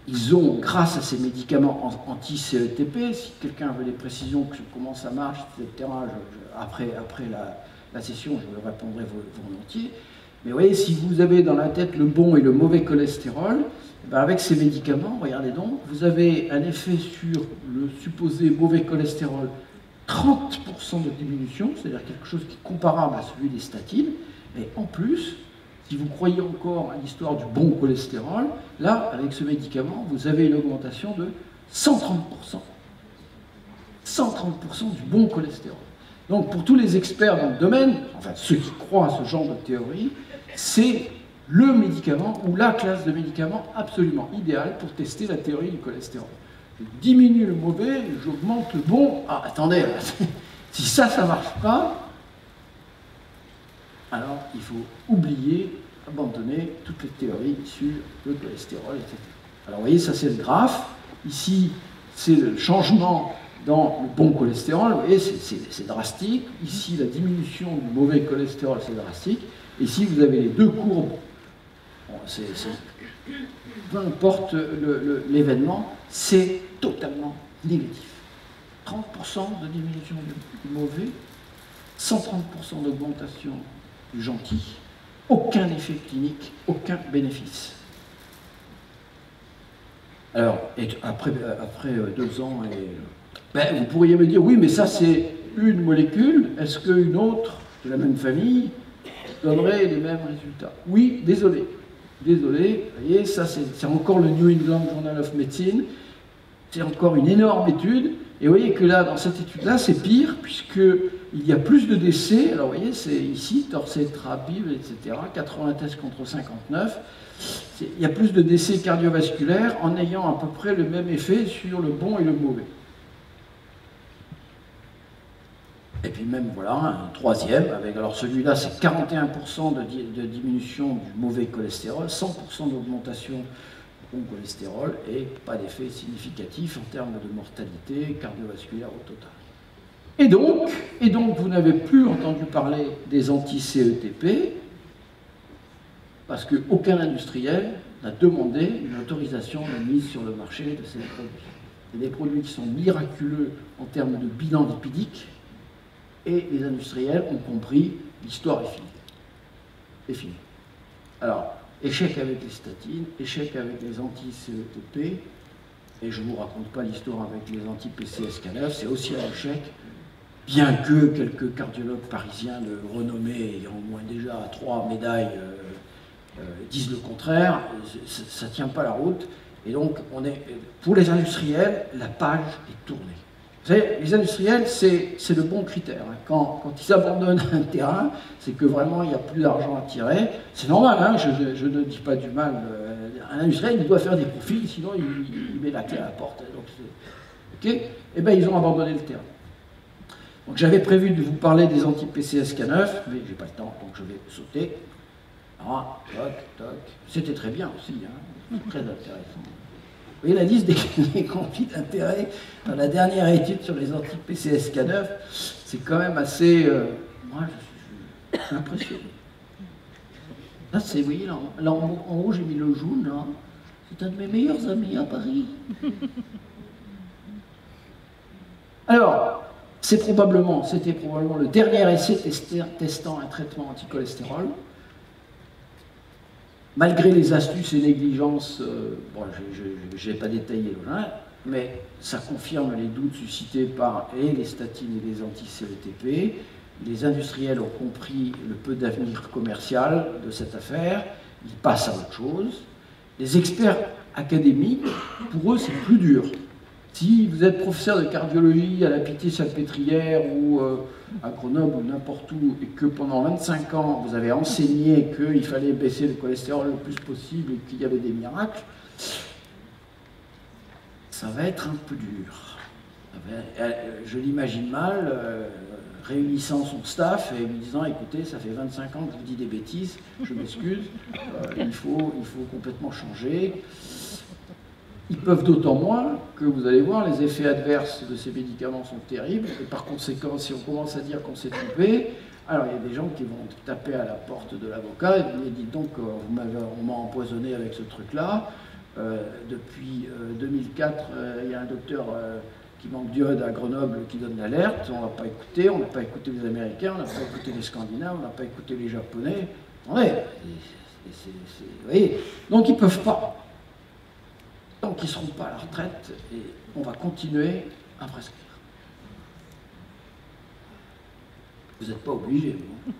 ils ont, grâce à ces médicaments anti-CETP, si quelqu'un veut des précisions, comment ça marche, etc., après la session, je le répondrai volontiers. Mais vous voyez, si vous avez dans la tête le bon et le mauvais cholestérol, ben avec ces médicaments, regardez donc, vous avez un effet sur le supposé mauvais cholestérol, 30% de diminution, c'est-à-dire quelque chose qui est comparable à celui des statines, et en plus, si vous croyez encore à l'histoire du bon cholestérol, là, avec ce médicament, vous avez une augmentation de 130%. 130% du bon cholestérol. Donc, pour tous les experts dans le domaine, enfin ceux qui croient à ce genre de théorie, c'est le médicament ou la classe de médicaments absolument idéale pour tester la théorie du cholestérol. Je diminue le mauvais, j'augmente le bon. Ah, attendez, si ça ne marche pas, alors il faut oublier, abandonner toutes les théories sur le cholestérol, etc. Alors vous voyez, ça c'est le graphe. Ici, c'est le changement dans le bon cholestérol. Vous voyez, c'est drastique. Ici, la diminution du mauvais cholestérol, c'est drastique. Ici, vous avez les deux courbes. Bon, peu importe l'événement, c'est totalement négatif. 30% de diminution du mauvais, 130% d'augmentation du gentil, aucun effet clinique, aucun bénéfice. Alors, après 2 ans, vous pourriez me dire, oui, mais ça c'est une molécule, est-ce qu'une autre de la même famille donnerait les mêmes résultats? Oui, désolé. Désolé, vous voyez, ça c'est encore le New England Journal of Medicine, c'est encore une énorme étude, et vous voyez que là, dans cette étude-là, c'est pire, puisqu'il y a plus de décès, alors vous voyez, c'est ici, Torcetrapib, etc., 93 contre 59, il y a plus de décès cardiovasculaires en ayant à peu près le même effet sur le bon et le mauvais. Et puis même, voilà, un troisième, avec, alors celui-là, c'est 41% de diminution du mauvais cholestérol, 100% d'augmentation du bon cholestérol, et pas d'effet significatif en termes de mortalité cardiovasculaire au total. Et donc vous n'avez plus entendu parler des anti-CETP, parce qu'aucun industriel n'a demandé une autorisation de mise sur le marché de ces produits. C'est des produits qui sont miraculeux en termes de bilan lipidique, et les industriels ont compris, l'histoire est finie. C'est fini. Alors, échec avec les statines, échec avec les anti-CETP, et je ne vous raconte pas l'histoire avec les anti-PCSK9, c'est aussi un échec, bien que quelques cardiologues parisiens de renommée ayant au moins déjà 3 médailles disent le contraire, ça ne tient pas la route, et donc pour les industriels, la page est tournée. Vous savez, les industriels, c'est le bon critère. Quand ils abandonnent un terrain, c'est que vraiment il n'y a plus d'argent à tirer. C'est normal, hein, je ne dis pas du mal. Un industriel, il doit faire des profits, sinon il met la clé à la porte. Donc, ok, et bien ils ont abandonné le terrain. Donc j'avais prévu de vous parler des anti-PCSK9, mais je n'ai pas le temps, donc je vais sauter. Ah, toc, toc. C'était très bien aussi, hein, très intéressant. Vous voyez la liste des conflits d'intérêts dans la dernière étude sur les anti-PCSK9, c'est quand même assez... moi, je suis impressionné. Là, vous voyez, là en haut, j'ai mis le jaune, là. C'est un de mes meilleurs amis à Paris. Alors, c'était probablement le dernier essai testant un traitement anticholestérol. Malgré les astuces et négligences, bon, je n'ai pas détaillé, hein, mais ça confirme les doutes suscités par les statines et les anti-CETP. Les industriels ont compris le peu d'avenir commercial de cette affaire, ils passent à autre chose. Les experts académiques, pour eux, c'est plus dur. Si vous êtes professeur de cardiologie à la Pitié-Salpêtrière ou à Grenoble ou n'importe où, et que pendant 25 ans, vous avez enseigné qu'il fallait baisser le cholestérol le plus possible et qu'il y avait des miracles, ça va être un peu dur. Je l'imagine mal, réunissant son staff et lui disant, écoutez, ça fait 25 ans que je vous dis des bêtises, je m'excuse, il faut complètement changer. Ils peuvent d'autant moins que vous allez voir, les effets adverses de ces médicaments sont terribles, et par conséquent, si on commence à dire qu'on s'est trompé, alors il y a des gens qui vont taper à la porte de l'avocat et lui dire, donc, on m'a empoisonné avec ce truc-là. Depuis 2004, il y a un docteur qui manque d'iode à Grenoble qui donne l'alerte, on ne l'a pas écouté, on n'a pas écouté les Américains, on n'a pas écouté les Scandinaves, on n'a pas écouté les Japonais. Attendez, vous voyez, donc ils ne peuvent pas. Tant qu'ils ne seront pas à la retraite, et on va continuer à prescrire. Vous n'êtes pas obligé, vous,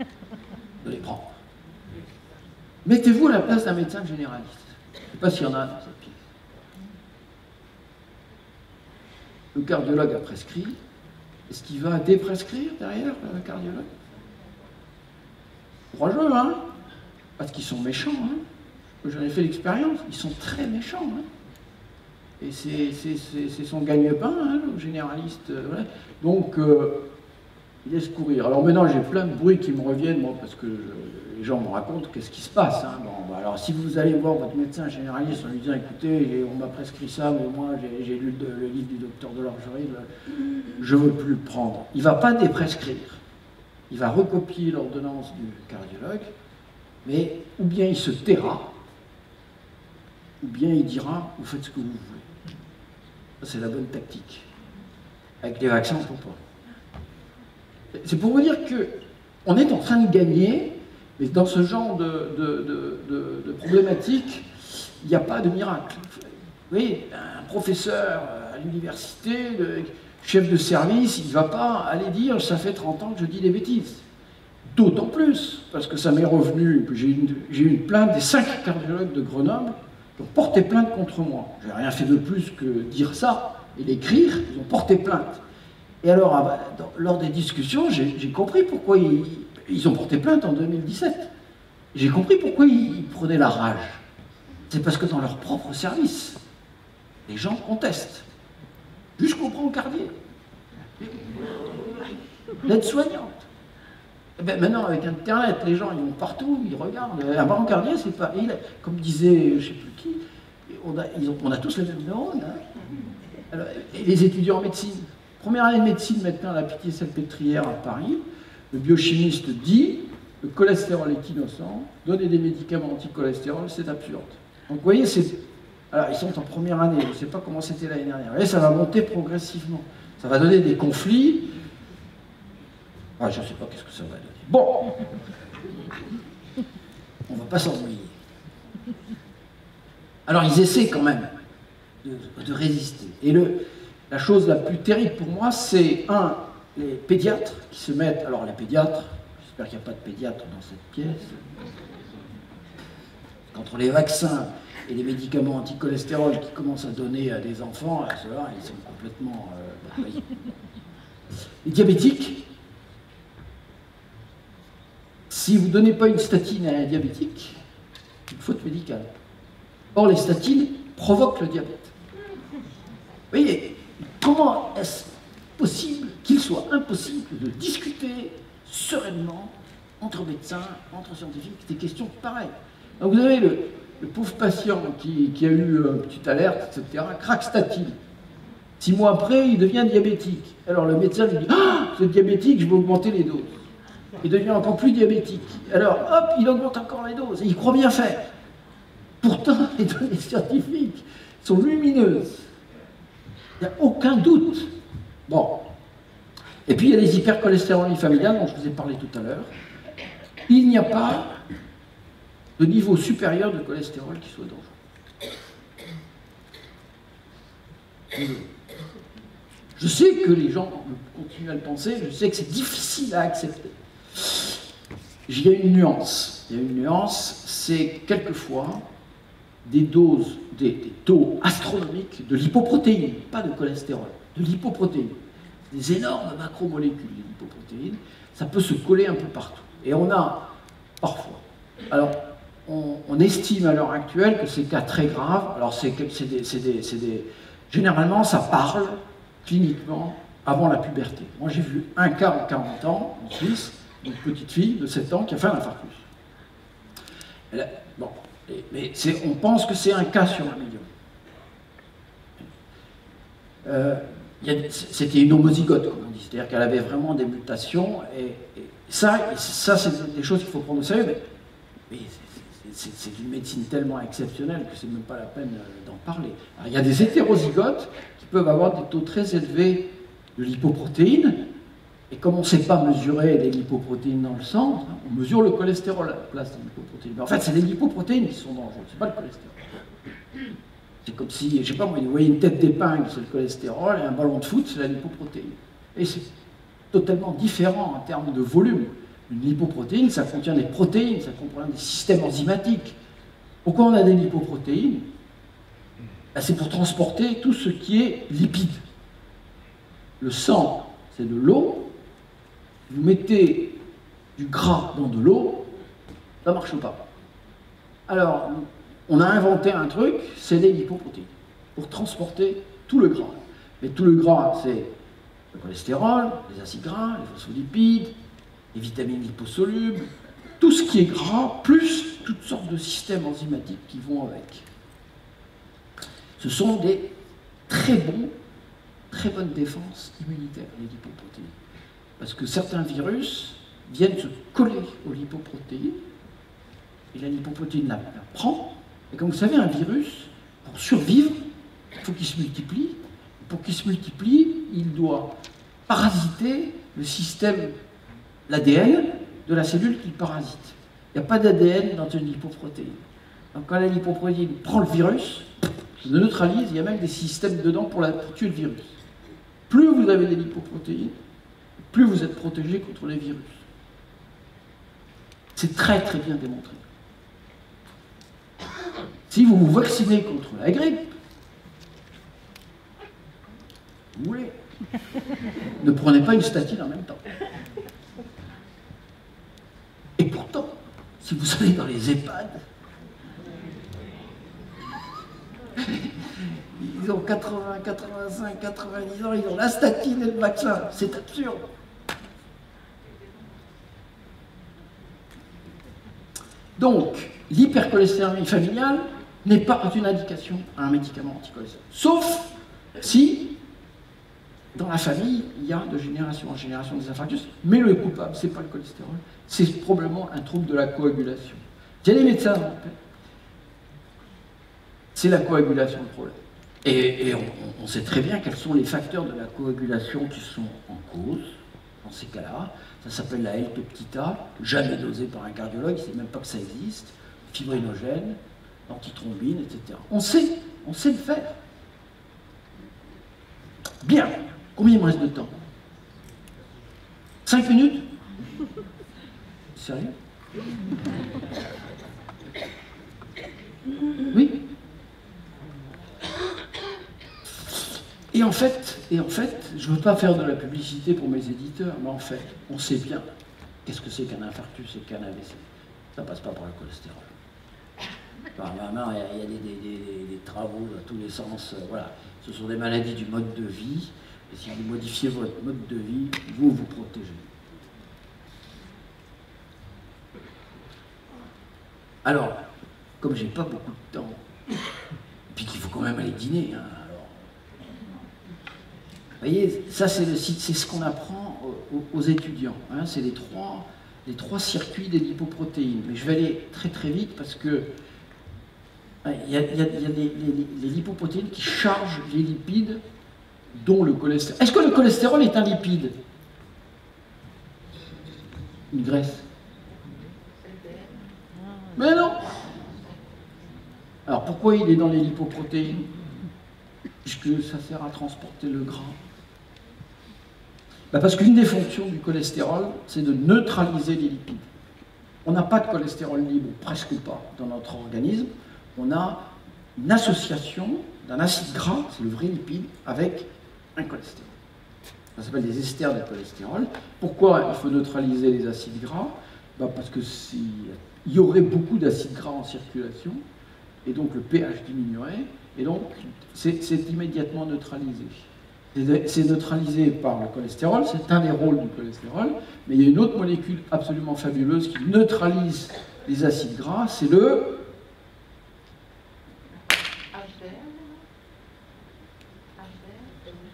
de les prendre. Mettez-vous à la place d'un médecin généraliste. Je ne sais pas s'il y en a dans cette pièce. Le cardiologue a prescrit. Est-ce qu'il va déprescrire derrière, le cardiologue? Courageux, hein? Parce qu'ils sont méchants, hein? J'en ai fait l'expérience, ils sont très méchants, hein? Et c'est son gagne-pain, hein, le généraliste. Voilà. Donc, il laisse courir. Alors maintenant, j'ai plein de bruits qui me reviennent, moi, parce que les gens me racontent qu'est-ce qui se passe. Hein. Bon, bah, alors, si vous allez voir votre médecin généraliste en lui disant, écoutez, on m'a prescrit ça, mais moi, j'ai lu le livre du docteur Delorgerie, je ne veux plus le prendre. Il ne va pas déprescrire. Il va recopier l'ordonnance du cardiologue, mais ou bien il se taira, ou bien il dira « vous faites ce que vous voulez ». Ça, c'est la bonne tactique. Avec les vaccins, on ne peut pas. C'est pour vous dire qu'on est en train de gagner, mais dans ce genre de problématique, il n'y a pas de miracle. Vous voyez, un professeur à l'université, le chef de service, il ne va pas aller dire « ça fait 30 ans que je dis des bêtises ». D'autant plus, parce que ça m'est revenu, j'ai eu une plainte des 5 cardiologues de Grenoble qui ont porté plainte contre moi. Je n'ai rien fait de plus que dire ça et l'écrire, ils ont porté plainte. Et alors, lors des discussions, j'ai compris pourquoi ils ont porté plainte en 2017. J'ai compris pourquoi ils prenaient la rage. C'est parce que dans leur propre service, les gens contestent. Jusqu'au brancardier. L'aide-soignante. Eh ben maintenant, avec Internet, les gens, ils vont partout, ils regardent. Un brancardier, c'est pas... comme disait, je ne sais plus qui, on a tous les mêmes neurones. Hein. Alors, et les étudiants en médecine. Première année de médecine, maintenant, à la Pitié-Salpêtrière à Paris, le biochimiste dit le cholestérol est innocent, donner des médicaments anti-cholestérol, c'est absurde. Donc, vous voyez, alors, ils sont en première année, je ne sais pas comment c'était l'année dernière. Et ça va monter progressivement. Ça va donner des conflits. Ah, je ne sais pas qu'est-ce que ça va donner. Bon, on ne va pas s'ennuyer. Alors, ils essaient quand même de résister. Et la chose la plus terrible pour moi, c'est, les pédiatres qui se mettent... Alors, les pédiatres, j'espère qu'il n'y a pas de pédiatre dans cette pièce. Entre les vaccins et les médicaments anti-cholestérol qui commencent à donner à des enfants, ceux-là, ils sont complètement... Les diabétiques, si vous ne donnez pas une statine à un diabétique, c'est une faute médicale. Or, les statines provoquent le diabète. Vous voyez, comment est-ce possible qu'il soit impossible de discuter sereinement entre médecins, entre scientifiques, des questions pareilles? Donc vous avez le pauvre patient qui a eu une petite alerte, etc., craque statine. 6 mois après, il devient diabétique. Alors le médecin lui dit « Ah, vous êtes diabétique, je vais augmenter les doses ». Il devient encore plus diabétique. Alors, hop, il augmente encore les doses. Et il croit bien faire. Pourtant, les données scientifiques sont lumineuses. Il n'y a aucun doute. Bon. Et puis, il y a les hypercholestérolémies familiales dont je vous ai parlé tout à l'heure. Il n'y a pas de niveau supérieur de cholestérol qui soit dangereux. Je sais que les gens continuent à le penser, je sais que c'est difficile à accepter. Il y a une nuance. Il y a une nuance, c'est quelquefois des doses, des taux astronomiques de lipoprotéines, pas de cholestérol, de lipoprotéines. Des énormes macromolécules de lipoprotéines, ça peut se coller un peu partout. Et on a, parfois, alors, on estime à l'heure actuelle que c'est cas très graves. Alors, généralement, ça parle cliniquement avant la puberté. Moi, j'ai vu un cas en 40 ans, en Suisse, une petite fille de 7 ans qui a fait un infarctus. Bon, mais on pense que c'est un cas sur 1 million. C'était une homozygote, comme on dit, c'est-à-dire qu'elle avait vraiment des mutations, et ça c'est des choses qu'il faut prendre au sérieux, mais c'est une médecine tellement exceptionnelle que c'est même pas la peine d'en parler. Alors, il y a des hétérozygotes qui peuvent avoir des taux très élevés de lipoprotéines, et comme on ne sait pas mesurer les lipoprotéines dans le sang, on mesure le cholestérol à la place des lipoprotéines. Mais en fait, c'est les lipoprotéines qui sont dangereuses, c'est pas le cholestérol. C'est comme si, je sais pas moi, vous voyez une tête d'épingle, c'est le cholestérol, et un ballon de foot, c'est la lipoprotéine. Et c'est totalement différent en termes de volume. Une lipoprotéine, ça contient des protéines, ça contient des systèmes enzymatiques. Pourquoi on a des lipoprotéines? Ben, c'est pour transporter tout ce qui est lipide. Le sang, c'est de l'eau. Vous mettez du gras dans de l'eau, ça ne marche pas. Alors, on a inventé un truc, c'est les lipoprotéines, pour transporter tout le gras. Mais tout le gras, c'est le cholestérol, les acides gras, les phospholipides, les vitamines liposolubles, tout ce qui est gras, plus toutes sortes de systèmes enzymatiques qui vont avec. Ce sont des très bonnes défenses immunitaires, les lipoprotéines. Parce que certains virus viennent se coller aux lipoprotéines et la lipoprotéine la prend. Et comme vous savez, un virus, pour survivre, il faut qu'il se multiplie. Pour qu'il se multiplie, il doit parasiter le système, l'ADN de la cellule qu'il parasite. Il n'y a pas d'ADN dans une lipoprotéine. Donc quand la lipoprotéine prend le virus, elle le neutralise, il y a même des systèmes dedans pour tuer le virus. Plus vous avez des lipoprotéines, plus vous êtes protégé contre les virus. C'est très très bien démontré. Si vous vous vaccinez contre la grippe, vous voulez, ne prenez pas une statine en même temps. Et pourtant, si vous allez dans les EHPAD, ils ont 80, 85, 90 ans, ils ont la statine et le vaccin. C'est absurde. Donc, l'hypercholestérolémie familiale n'est pas une indication à un médicament anticholestérol. Sauf si, dans la famille, il y a de génération en génération des infarctus, mais le coupable, ce n'est pas le cholestérol, c'est probablement un trouble de la coagulation. J'ai les médecins, c'est la coagulation le problème. Et on sait très bien quels sont les facteurs de la coagulation qui sont en cause dans ces cas-là. Ça s'appelle la L-P petit a, jamais dosé par un cardiologue, il ne sait même pas que ça existe, fibrinogène, l'antithrombine, etc. On sait le faire. Bien. Combien il me reste de temps? 5 minutes? Sérieux? Oui? Et en fait, je ne veux pas faire de la publicité pour mes éditeurs, mais en fait, on sait bien qu'est-ce que c'est qu'un infarctus et qu'un AVC. Ça ne passe pas par le cholestérol. Maintenant, il y a des travaux dans tous les sens. Voilà. Ce sont des maladies du mode de vie. Et si vous modifiez votre mode de vie, vous vous protégez. Alors, comme j'ai pas beaucoup de temps, puis qu'il faut quand même aller dîner, hein, alors, vous voyez, ça c'est ce qu'on apprend aux étudiants. Hein, c'est les trois circuits des lipoprotéines. Mais je vais aller très très vite parce que il y a les lipoprotéines qui chargent les lipides, dont le cholestérol. Est-ce que le cholestérol est un lipide? Une graisse? Mais non! Alors pourquoi il est dans les lipoprotéines? Puisque ça sert à transporter le gras. Parce qu'une des fonctions du cholestérol, c'est de neutraliser les lipides. On n'a pas de cholestérol libre, presque pas, dans notre organisme. On a une association d'un acide gras, c'est le vrai lipide, avec un cholestérol. Ça s'appelle des esters de cholestérol. Pourquoi il faut neutraliser les acides gras? Parce que il y aurait beaucoup d'acides gras en circulation, et donc le pH diminuerait, et donc c'est immédiatement neutralisé. C'est neutralisé par le cholestérol, c'est un des rôles du cholestérol, mais il y a une autre molécule absolument fabuleuse qui neutralise les acides gras, c'est le...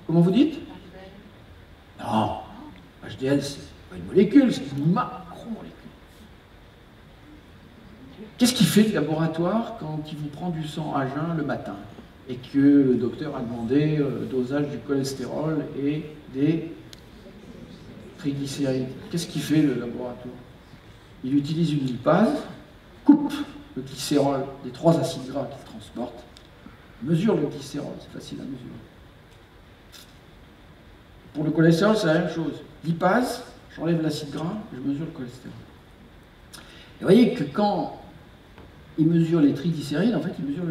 Comment vous dites? Non, HDL, c'est pas une molécule, c'est une macromolécule. Qu'est-ce qu'il fait le laboratoire quand il vous prend du sang à jeun le matin et que le docteur a demandé le dosage du cholestérol et des triglycérides? Qu'est-ce qu'il fait le laboratoire? Il utilise une lipase, coupe le glycérol des 3 acides gras qu'il transporte, mesure le glycérol, c'est facile à mesurer. Pour le cholestérol, c'est la même chose. Lipase, j'enlève l'acide gras, je mesure le cholestérol. Et vous voyez que quand il mesure les triglycérides, en fait, il mesure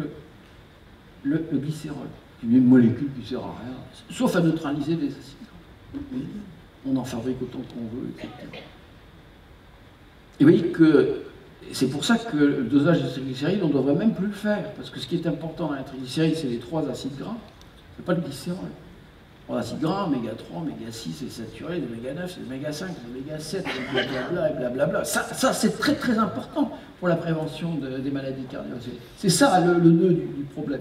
le glycérol. C'est une molécule qui ne sert à rien, sauf à neutraliser les acides gras. On en fabrique autant qu'on veut, etc. Et vous voyez que c'est pour ça que le dosage des triglycérides, on ne devrait même plus le faire. Parce que ce qui est important dans les triglycérides, c'est les 3 acides gras, c'est pas le glycérol. Les acides gras, oméga 3, oméga 6, c'est saturé, l'oméga 9, c'est l'oméga 5, l'oméga 7, blablabla et blablabla. Ça c'est très très important pour la prévention des maladies cardiovasculaires. C'est ça le nœud du problème.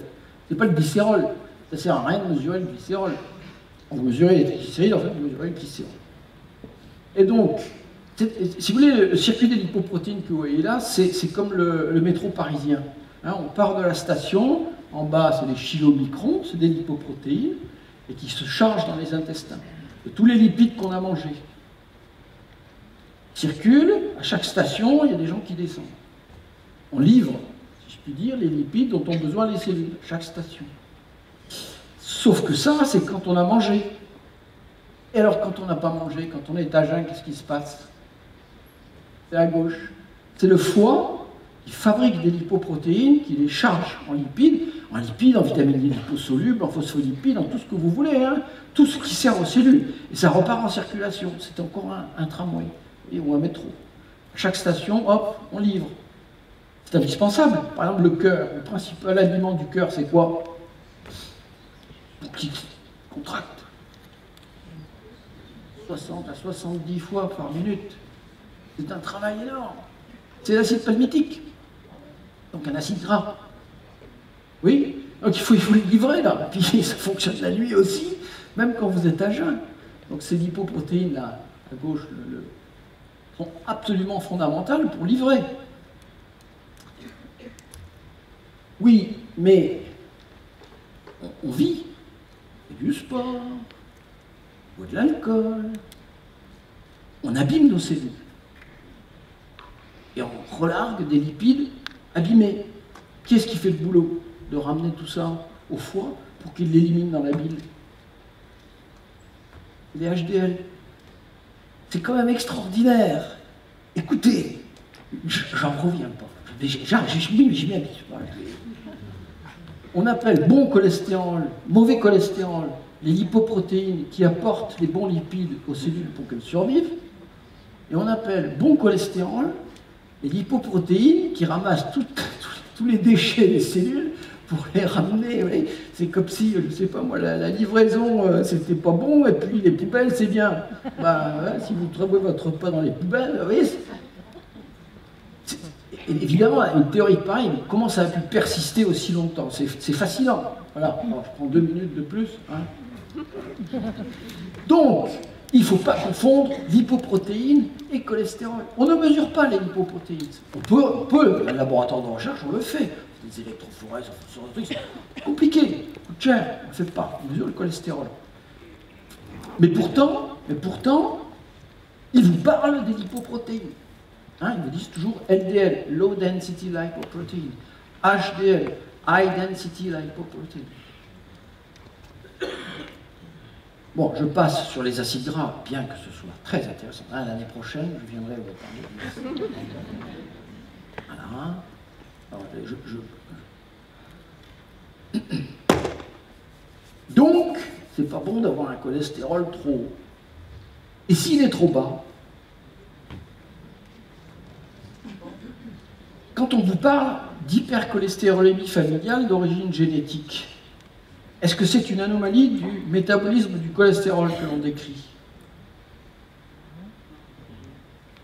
C'est pas le glycérol. Ça sert à rien de mesurer le glycérol. Quand vous mesurez les triglycérides, en fait, vous mesurez le glycérol. Et donc, Si vous voulez, le circuit des lipoprotéines que vous voyez là, c'est comme le métro parisien. Hein, on part de la station, en bas c'est les chylomicrons, c'est des lipoprotéines, et qui se chargent dans les intestins. De tous les lipides qu'on a mangés. Circulent, à chaque station, il y a des gens qui descendent. On livre, si je puis dire, les lipides dont ont besoin les cellules, à chaque station. Sauf que ça, c'est quand on a mangé. Et alors, quand on n'a pas mangé, quand on est à jeun, qu'est-ce qui se passe? C'est à gauche. C'est le foie qui fabrique des lipoprotéines, qui les charge en lipides, en vitamines liposolubles, en phospholipides, en tout ce que vous voulez, hein, tout ce qui sert aux cellules. Et ça repart en circulation. C'est encore un tramway ou un métro. À chaque station, hop, on livre. C'est indispensable. Par exemple, le cœur, le principal aliment du cœur, c'est quoi? Pour qu'il contracte. 60 à 70 fois par minute. C'est un travail énorme. C'est l'acide palmitique. Donc un acide gras. Oui? Donc il faut le livrer là. Puis ça fonctionne la nuit aussi, même quand vous êtes à jeun. Donc ces lipoprotéines là, à gauche, sont absolument fondamentales pour livrer. Oui, mais on vit. On fait du sport, on boit de l'alcool, on abîme nos cellules. Et on relargue des lipides abîmés. Qui est-ce qui fait le boulot de ramener tout ça au foie pour qu'il l'élimine dans la bile? Les HDL. C'est quand même extraordinaire. Écoutez, j'en reviens pas. Je m'y habitue pas. On appelle bon cholestérol, mauvais cholestérol, les lipoprotéines qui apportent les bons lipides aux cellules pour qu'elles survivent. Et on appelle bon cholestérol les lipoprotéines qui ramassent tous les déchets des cellules pour les ramener. Oui. C'est comme si, je ne sais pas moi, la livraison, c'était pas bon, et puis les poubelles, c'est bien. Bah, ouais, si vous trouvez votre repas dans les poubelles, oui. Évidemment, une théorie pareille, mais comment ça a pu persister aussi longtemps? C'est fascinant. Voilà, alors, je prends 2 minutes de plus. Hein. Donc, il ne faut pas confondre lipoprotéines et cholestérol. On ne mesure pas les lipoprotéines. On peut, un laboratoire de recherche, on le fait. Des électrophorèses, c'est compliqué, ça coûte cher, on ne le fait pas, on mesure le cholestérol. Mais pourtant, ils vous parlent des lipoprotéines. Hein, ils vous disent toujours LDL, Low Density Lipoprotein, HDL, High Density Lipoprotein. Bon, je passe sur les acides gras, bien que ce soit très intéressant. Hein, l'année prochaine, je viendrai vous parler de ça. Voilà. Alors, Donc, c'est pas bon d'avoir un cholestérol trop haut. Et s'il est trop bas, quand on vous parle d'hypercholestérolémie familiale d'origine génétique, est-ce que c'est une anomalie du métabolisme du cholestérol que l'on décrit?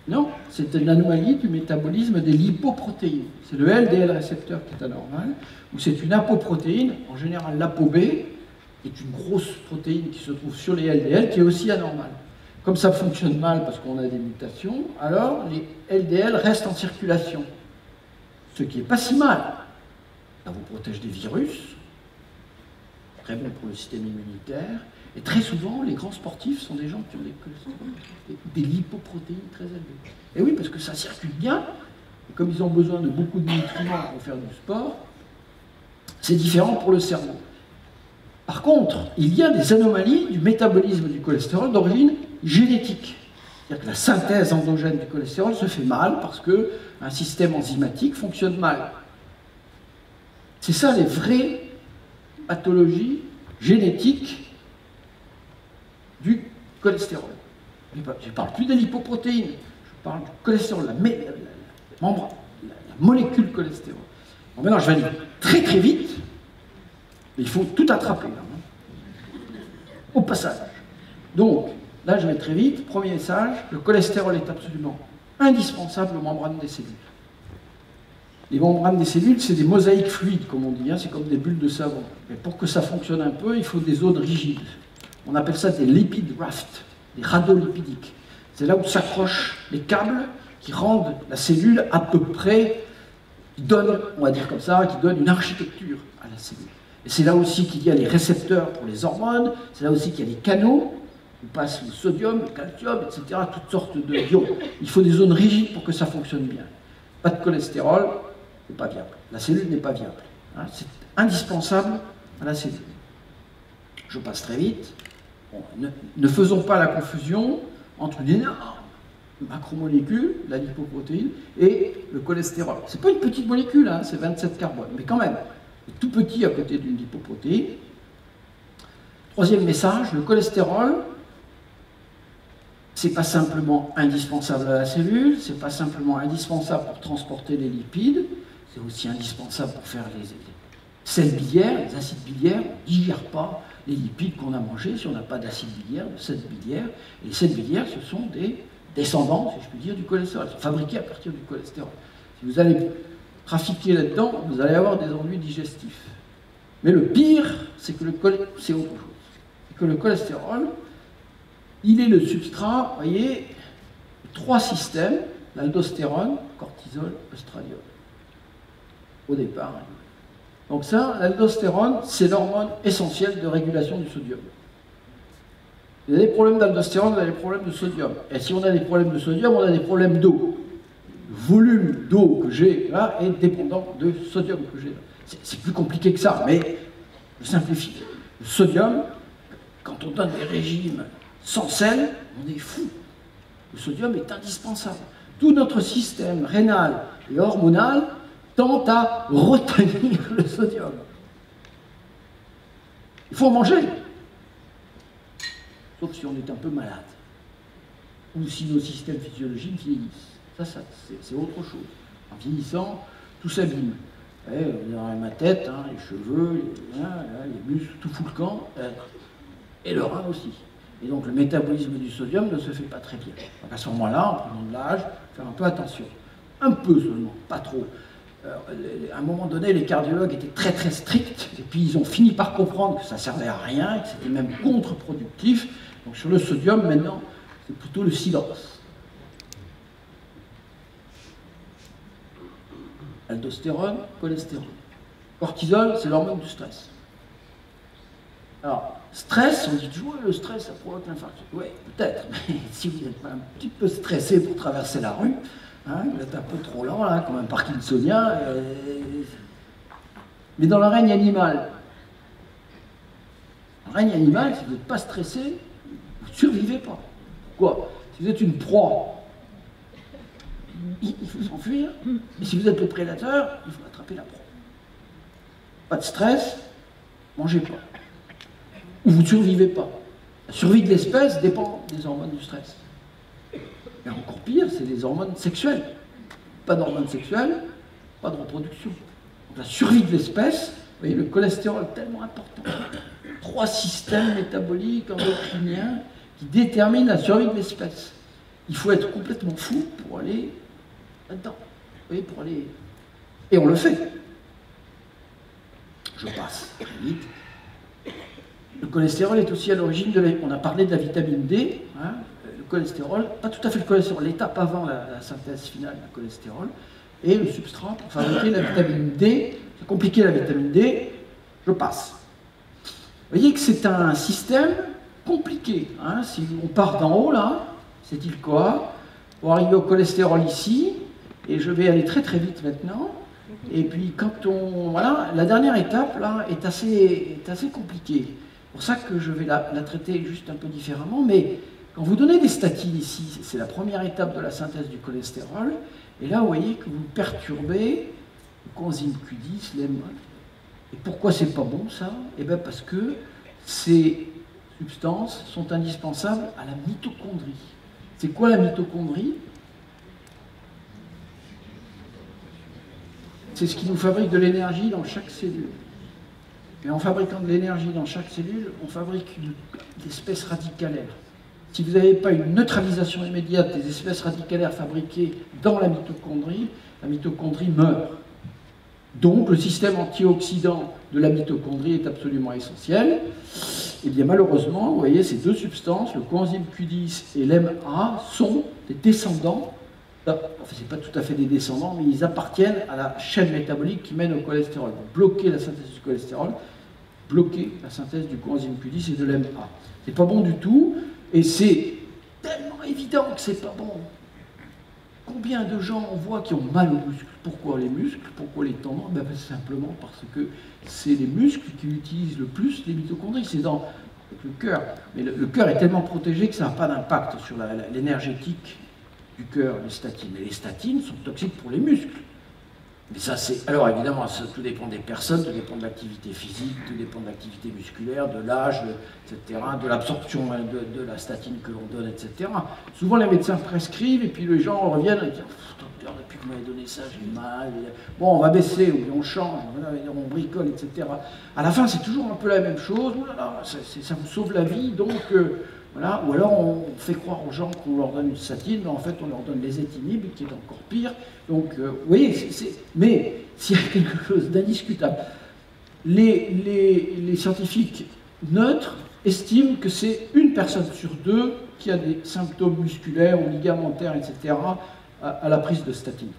Non, c'est une anomalie du métabolisme des lipoprotéines. C'est le LDL récepteur qui est anormal, ou c'est une apoprotéine, en général l'ApoB, qui est une grosse protéine qui se trouve sur les LDL, qui est aussi anormale. Comme ça fonctionne mal parce qu'on a des mutations, alors les LDL restent en circulation. Ce qui n'est pas si mal. Ça vous protège des virus, très bon pour le système immunitaire, et très souvent, les grands sportifs sont des gens qui ont des lipoprotéines très élevées. Et oui, parce que ça circule bien, et comme ils ont besoin de beaucoup de nutriments pour faire du sport, c'est différent pour le cerveau. Par contre, il y a des anomalies du métabolisme du cholestérol d'origine génétique. C'est-à-dire que la synthèse endogène du cholestérol se fait mal parce qu'un système enzymatique fonctionne mal. C'est ça les vraies pathologies génétiques du cholestérol. Je ne parle plus des lipoprotéines, je parle du cholestérol, la molécule cholestérol. Bon, maintenant, je vais aller très très vite, mais il faut tout attraper, là, hein, au passage. Donc, là, je vais très vite. Premier message, le cholestérol est absolument indispensable aux membranes des cellules. Les membranes des cellules, c'est des mosaïques fluides, comme on dit, hein, c'est comme des bulles de savon. Mais pour que ça fonctionne un peu, il faut des zones rigides. On appelle ça des lipid rafts, des radeaux lipidiques. C'est là où s'accrochent les câbles qui rendent la cellule à peu près, qui donnent, on va dire comme ça, qui donnent une architecture à la cellule. Et c'est là aussi qu'il y a les récepteurs pour les hormones, c'est là aussi qu'il y a les canaux, où passe le sodium, le calcium, etc., toutes sortes de ions. Il faut des zones rigides pour que ça fonctionne bien. Pas de cholestérol, c'est pas viable. La cellule n'est pas viable. Hein, c'est indispensable à la cellule. Je passe très vite. Bon, ne faisons pas la confusion entre une énorme macromolécule, la lipoprotéine, et le cholestérol. C'est pas une petite molécule, hein, c'est 27 carbones, mais quand même, c'est tout petit à côté d'une lipoprotéine. Troisième message, le cholestérol, c'est pas simplement indispensable à la cellule, c'est pas simplement indispensable pour transporter les lipides, c'est aussi indispensable pour faire les sels biliaires, les acides biliaires. On ne digère pas les lipides qu'on a mangés si on n'a pas d'acide biliaire, de sels biliaires. Et les sels biliaires, ce sont des descendants, si je puis dire, du cholestérol. Ils sont fabriqués à partir du cholestérol. Si vous allez trafiquer là-dedans, vous allez avoir des ennuis digestifs. Mais le pire, c'est que c'est autre chose. C'est que le cholestérol, il est le substrat, vous voyez, de 3 systèmes, l'aldostérone, cortisol, oestradiol. Au départ. Donc ça, l'aldostérone, c'est l'hormone essentielle de régulation du sodium. Vous avez des problèmes d'aldostérone, vous avez des problèmes de sodium. Et si on a des problèmes de sodium, on a des problèmes d'eau. Le volume d'eau que j'ai là est dépendant du sodium que j'ai là. C'est plus compliqué que ça, mais je simplifie. Le sodium, quand on donne des régimes sans sel, on est fou. Le sodium est indispensable. Tout notre système rénal et hormonal tend à retenir le sodium. Il faut en manger. Sauf si on est un peu malade. Ou si nos systèmes physiologiques vieillissent. Ça c'est autre chose. En vieillissant, tout s'abîme. Dans ma tête, hein, les cheveux, les muscles, tout fout le camp. Et le rein aussi. Et donc le métabolisme du sodium ne se fait pas très bien. Donc à ce moment-là, en prenant de l'âge, faire un peu attention. Un peu seulement, pas trop. À un moment donné, les cardiologues étaient très très stricts, et puis ils ont fini par comprendre que ça servait à rien, que c'était même contre-productif. Donc sur le sodium, maintenant, c'est plutôt le silence. Aldostérone, cholestérol. Cortisol, c'est l'hormone du stress. Alors, stress, on dit toujours, le stress, ça provoque l'infarctus. Oui, peut-être, mais si vous n'êtes pas un petit peu stressé pour traverser la rue, hein, vous êtes un peu trop lent, là, comme un parkinsonien. Mais dans le règne animal, si vous n'êtes pas stressé, vous ne survivez pas. Pourquoi? Si vous êtes une proie, il faut s'enfuir. Et si vous êtes le prédateur, il faut attraper la proie. Pas de stress, mangez pas. Ou vous ne survivez pas. La survie de l'espèce dépend des hormones du stress. Et encore pire, c'est les hormones sexuelles. Pas d'hormones sexuelles, pas de reproduction. Donc la survie de l'espèce, vous voyez, le cholestérol tellement important. 3 systèmes métaboliques endocriniens qui déterminent la survie de l'espèce. Il faut être complètement fou pour aller là-dedans. Vous voyez, pour aller... Et on le fait. Je passe très vite. Le cholestérol est aussi à l'origine de on a parlé de la vitamine D, hein, le cholestérol, pas tout à fait le cholestérol, l'étape avant la synthèse finale du cholestérol, et le substrat pour fabriquer la vitamine D. C'est compliqué la vitamine D, je passe. Vous voyez que c'est un système compliqué. Hein, si on part d'en haut là, c'est-il quoi? Pour arriver au cholestérol ici, et je vais aller très très vite maintenant. Et puis quand on... Voilà, la dernière étape là est assez compliquée. C'est pour ça que je vais la traiter juste un peu différemment, mais quand vous donnez des statines ici, c'est la première étape de la synthèse du cholestérol, et là vous voyez que vous perturbez le coenzyme Q10, l'EMA. Et pourquoi c'est pas bon ça? Eh bien parce que ces substances sont indispensables à la mitochondrie. C'est quoi la mitochondrie? C'est ce qui nous fabrique de l'énergie dans chaque cellule. Et en fabriquant de l'énergie dans chaque cellule, on fabrique une espèce radicalaire. Si vous n'avez pas une neutralisation immédiate des espèces radicalaires fabriquées dans la mitochondrie meurt. Donc le système antioxydant de la mitochondrie est absolument essentiel. Et bien malheureusement, vous voyez, ces deux substances, le coenzyme Q10 et l'MA, sont des descendants, enfin c'est pas tout à fait des descendants, mais ils appartiennent à la chaîne métabolique qui mène au cholestérol. Donc, bloquer la synthèse du cholestérol, bloquer la synthèse du coenzyme Q10 et de l'MA. C'est pas bon du tout, et c'est tellement évident que c'est pas bon. Combien de gens on voit qui ont mal aux muscles? Pourquoi les muscles? Pourquoi les tendons? Ben, simplement parce que c'est les muscles qui utilisent le plus les mitochondries. C'est dans le cœur. Mais le cœur est tellement protégé que ça n'a pas d'impact sur l'énergétique du cœur, les statines. Et les statines sont toxiques pour les muscles. Mais ça, c'est. Alors évidemment, ça, tout dépend des personnes, tout dépend de l'activité physique, tout dépend de l'activité musculaire, de l'âge, etc., de l'absorption de la statine que l'on donne, etc. Souvent, les médecins prescrivent et puis les gens reviennent et disent docteur, depuis que vous m'avez donné ça, j'ai mal. Bon, on va baisser, ou bien on change, on bricole, etc. À la fin, c'est toujours un peu la même chose. Oh là là, ça vous sauve la vie, donc. Voilà. Ou alors on fait croire aux gens qu'on leur donne une statine, mais en fait on leur donne les étinib, qui est encore pire. Donc, vous voyez, mais s'il y a quelque chose d'indiscutable, les scientifiques neutres estiment que c'est une personne sur deux qui a des symptômes musculaires ou ligamentaires, etc., à la prise de statine.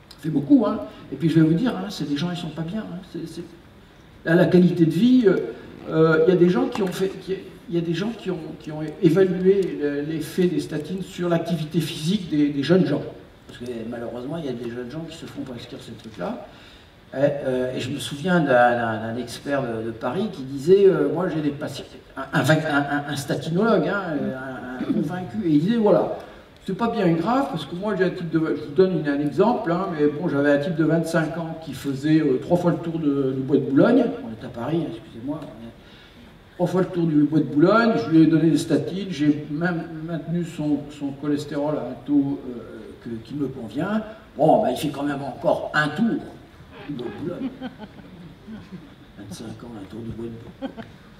Ça fait beaucoup, hein. Et puis je vais vous dire, hein, c'est des gens, ils ne sont pas bien. Hein. La qualité de vie, il y a des gens qui ont fait... Il y a des gens qui ont évalué l'effet des statines sur l'activité physique des jeunes gens. Parce que malheureusement, il y a des jeunes gens qui se font prescrire ces trucs-là. Et je me souviens d'un expert de Paris qui disait moi j'ai des patients, un statinologue, hein, un convaincu, et il disait voilà, c'est pas bien grave parce que moi j'ai un type de. Je vous donne un exemple, hein, mais bon, j'avais un type de 25 ans qui faisait 3 fois le tour du bois de Boulogne. On est à Paris, excusez-moi. 3 fois le tour du bois de Boulogne, je lui ai donné des statines, j'ai même maintenu son cholestérol à un taux qui me convient. Bon, ben, il fait quand même encore un tour du bois de Boulogne. 25 ans, un tour du bois de Boulogne.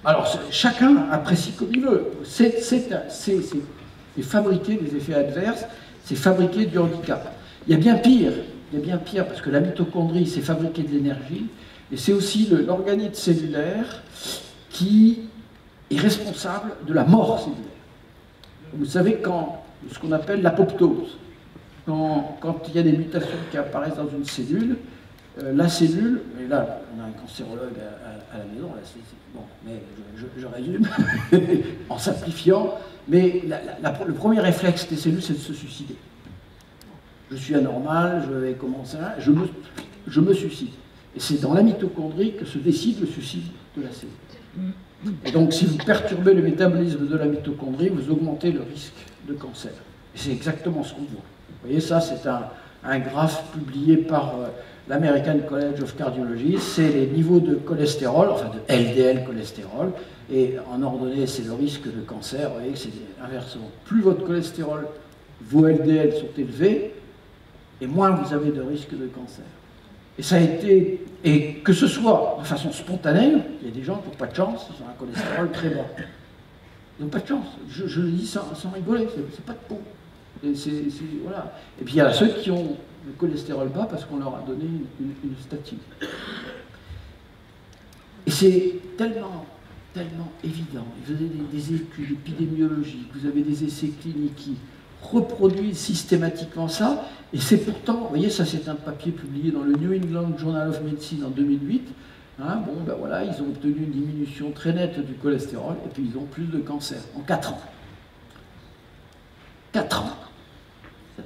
Alors, chacun apprécie comme il veut. C'est fabriquer des effets adverses, c'est fabriquer du handicap. Il y a bien pire, parce que la mitochondrie, c'est fabriquer de l'énergie, et c'est aussi l'organite cellulaire qui est responsable de la mort cellulaire. Vous savez, ce qu'on appelle l'apoptose, quand il y a des mutations qui apparaissent dans une cellule, la cellule, et là on a un cancérologue à la maison, là, bon, mais je résume en simplifiant, mais le premier réflexe des cellules, c'est de se suicider. Je suis anormal, je vais commencer, je me suicide. Et c'est dans la mitochondrie que se décide le suicide de la cellule. Et donc, si vous perturbez le métabolisme de la mitochondrie, vous augmentez le risque de cancer. Et c'est exactement ce qu'on voit. Vous voyez, ça, c'est un graphe publié par l'American College of Cardiology. C'est les niveaux de cholestérol, enfin de LDL cholestérol. Et en ordonnée, c'est le risque de cancer. Vous voyez que c'est inversement. Plus votre cholestérol, vos LDL sont élevés, et moins vous avez de risque de cancer. Et ça a été, et que ce soit de façon spontanée, il y a des gens qui n'ont pas de chance, ils ont un cholestérol très bas. Ils n'ont pas de chance, je le dis sans rigoler, c'est pas de peau. Voilà. Et puis il y a ceux qui ont le cholestérol bas parce qu'on leur a donné une statine. Et c'est tellement évident. Vous avez des études épidémiologiques, vous avez des essais cliniques qui reproduisent systématiquement ça, et c'est pourtant, vous voyez, ça c'est un papier publié dans le New England Journal of Medicine en 2008, hein, bon ben voilà, ils ont obtenu une diminution très nette du cholestérol, et puis ils ont plus de cancer, en 4 ans. 4 ans,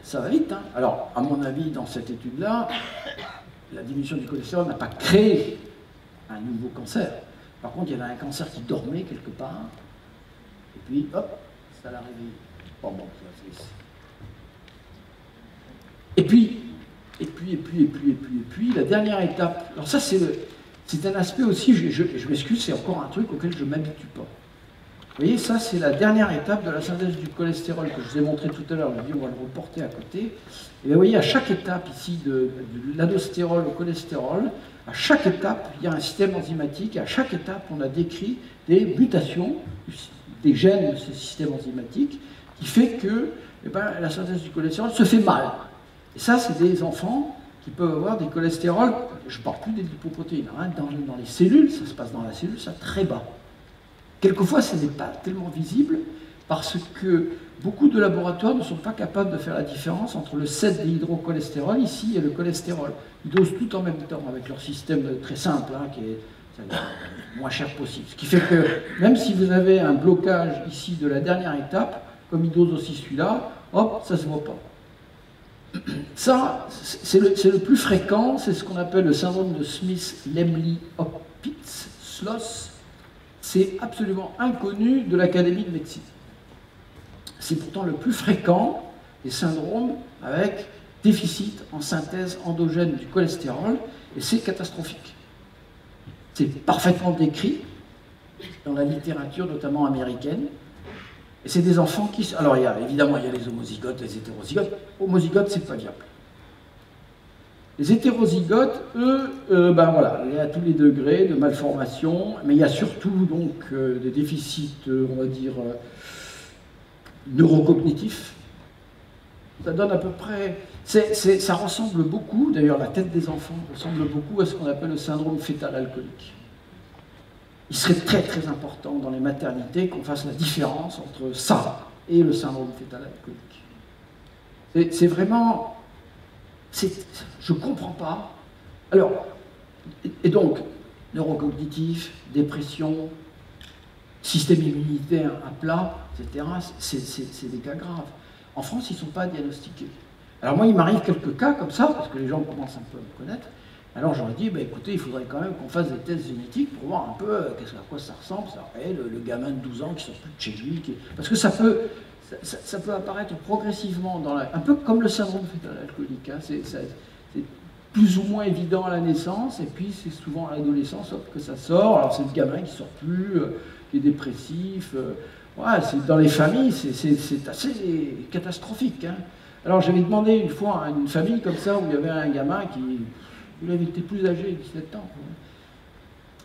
ça va vite, hein. Alors, à mon avis, dans cette étude-là, la diminution du cholestérol n'a pas créé un nouveau cancer. Par contre, il y avait un cancer qui dormait quelque part, et puis, hop, ça l'a réveillé. Bon, et puis, la dernière étape, alors ça c'est un aspect aussi, je m'excuse, c'est encore un truc auquel je ne m'habitue pas. Vous voyez, ça c'est la dernière étape de la synthèse du cholestérol que je vous ai montré tout à l'heure, on va le reporter à côté. Et vous voyez, à chaque étape ici, de l'aldostérol au cholestérol, à chaque étape, il y a un système enzymatique, et à chaque étape, on a décrit des mutations des gènes de ce système enzymatique, qui fait que la synthèse du cholestérol se fait mal. Et ça, c'est des enfants qui peuvent avoir des cholestérols, je ne parle plus des lipoprotéines, hein, dans les cellules, ça se passe dans la cellule, ça très bas. quelquefois, ce n'est pas tellement visible parce que beaucoup de laboratoires ne sont pas capables de faire la différence entre le 7-déhydrocholestérol ici et le cholestérol. Ils dosent tout en même temps avec leur système très simple, hein, qui est le moins cher possible. Ce qui fait que même si vous avez un blocage ici de la dernière étape, comme ils dosent aussi celui-là, hop, ça ne se voit pas. Ça, c'est le plus fréquent, c'est ce qu'on appelle le syndrome de Smith-Lemli-Opitz, SLOS. C'est absolument inconnu de l'Académie de médecine. C'est pourtant le plus fréquent des syndromes avec déficit en synthèse endogène du cholestérol, et c'est catastrophique. C'est parfaitement décrit dans la littérature, notamment américaine. Et c'est des enfants qui... Alors, évidemment, il y a les homozygotes, les hétérozygotes. Homozygotes, c'est pas viable. Les hétérozygotes, eux, ben voilà, il y a tous les degrés de malformation, mais il y a surtout donc des déficits, on va dire, neurocognitifs. Ça donne à peu près... ça ressemble beaucoup, d'ailleurs la tête des enfants ressemble beaucoup à ce qu'on appelle le syndrome fœtal alcoolique. Il serait très très important dans les maternités qu'on fasse la différence entre ça et le syndrome fœtal alcoolique. C'est vraiment... je ne comprends pas. Alors, et donc, neurocognitif, dépression, système immunitaire à plat, etc., c'est des cas graves. En France, ils ne sont pas diagnostiqués. Alors moi, il m'arrive quelques cas comme ça, parce que les gens commencent un peu à me connaître. Alors j'aurais dit, bah, écoutez, il faudrait quand même qu'on fasse des tests génétiques pour voir un peu à quoi ça ressemble, le gamin de 12 ans qui sort plus de chez lui. Parce que ça peut apparaître progressivement, un peu comme le syndrome fœtal alcoolique. Hein. C'est plus ou moins évident à la naissance, et puis c'est souvent à l'adolescence que ça sort. Alors c'est le gamin qui sort plus, qui est dépressif. Ouais, dans les familles, c'est assez catastrophique. Hein. Alors j'avais demandé une fois à une famille comme ça, où il y avait un gamin qui... Il avait été plus âgé, 17 ans.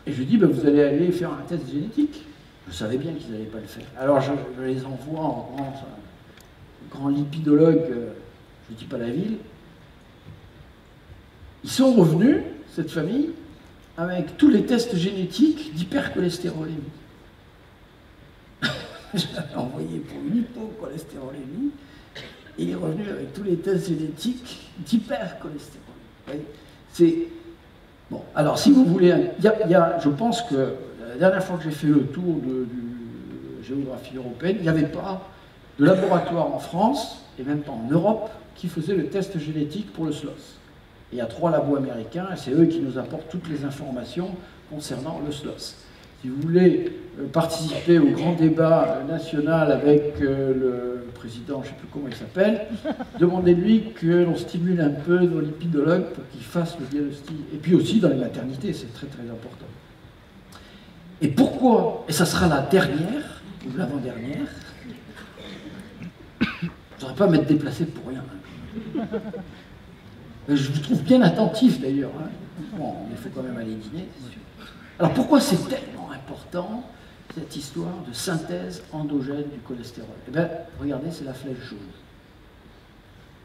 Et je lui dis, ben, vous allez aller faire un test génétique. Je savais bien qu'ils n'allaient pas le faire. Alors je les envoie en grand lipidologue, je ne dis pas la ville. Ils sont revenus, cette famille, avec tous les tests génétiques d'hypercholestérolémie. Je l'avais envoyé pour une hypocholestérolémie. Et il est revenu avec tous les tests génétiques d'hypercholestérolémie. C'est... Bon, alors si vous voulez, je pense que la dernière fois que j'ai fait le tour de géographie européenne, il n'y avait pas de laboratoire en France, et même pas en Europe, qui faisait le test génétique pour le SLOS. Et il y a 3 labos américains, et c'est eux qui nous apportent toutes les informations concernant le SLOS. Si vous voulez participer au grand débat national avec le président, je ne sais plus comment il s'appelle, demandez-lui que l'on stimule un peu nos lipidologues pour qu'ils fassent le diagnostic. Et puis aussi dans les maternités, c'est très très important. Et pourquoi, et ça sera la dernière, ou l'avant-dernière, je ne voudrais pas m'être déplacé pour rien. Je vous trouve bien attentif d'ailleurs. Hein. Bon, il faut quand même aller dîner, c'est sûr. Alors pourquoi c'est tellement important, cette histoire de synthèse endogène du cholestérol? Eh bien, regardez, c'est la flèche jaune.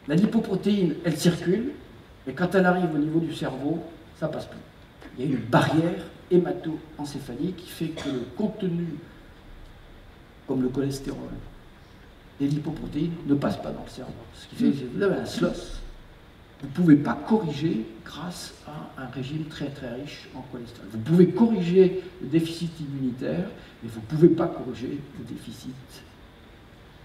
La lipoprotéine, elle circule, mais quand elle arrive au niveau du cerveau, ça passe plus. Il y a une barrière hémato-encéphalique qui fait que le contenu, comme le cholestérol, des lipoprotéines ne passe pas dans le cerveau. Ce qui fait que vous avez un SLOS. Vous ne pouvez pas corriger grâce à un régime très très riche en cholestérol. Vous pouvez corriger le déficit immunitaire, mais vous ne pouvez pas corriger le déficit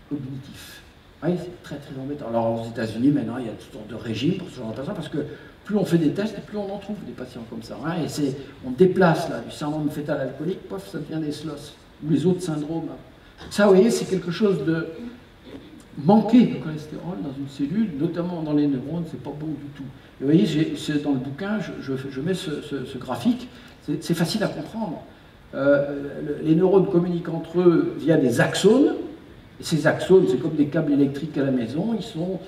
cognitif. Oui, c'est très très embêtant. Alors aux États-Unis, maintenant, il y a toutes sortes de régimes pour ce genre de patients, parce que plus on fait des tests, et plus on en trouve des patients comme ça. Hein, et on déplace là, du syndrome fœtal alcoolique, pof, ça devient des SLOS, ou les autres syndromes. Ça, vous voyez, c'est quelque chose de... Manquer de cholestérol dans une cellule, notamment dans les neurones, c'est pas bon du tout. Et vous voyez, dans le bouquin, je mets ce graphique, c'est facile à comprendre. Les neurones communiquent entre eux via des axones, et ces axones, c'est comme des câbles électriques à la maison, ils sont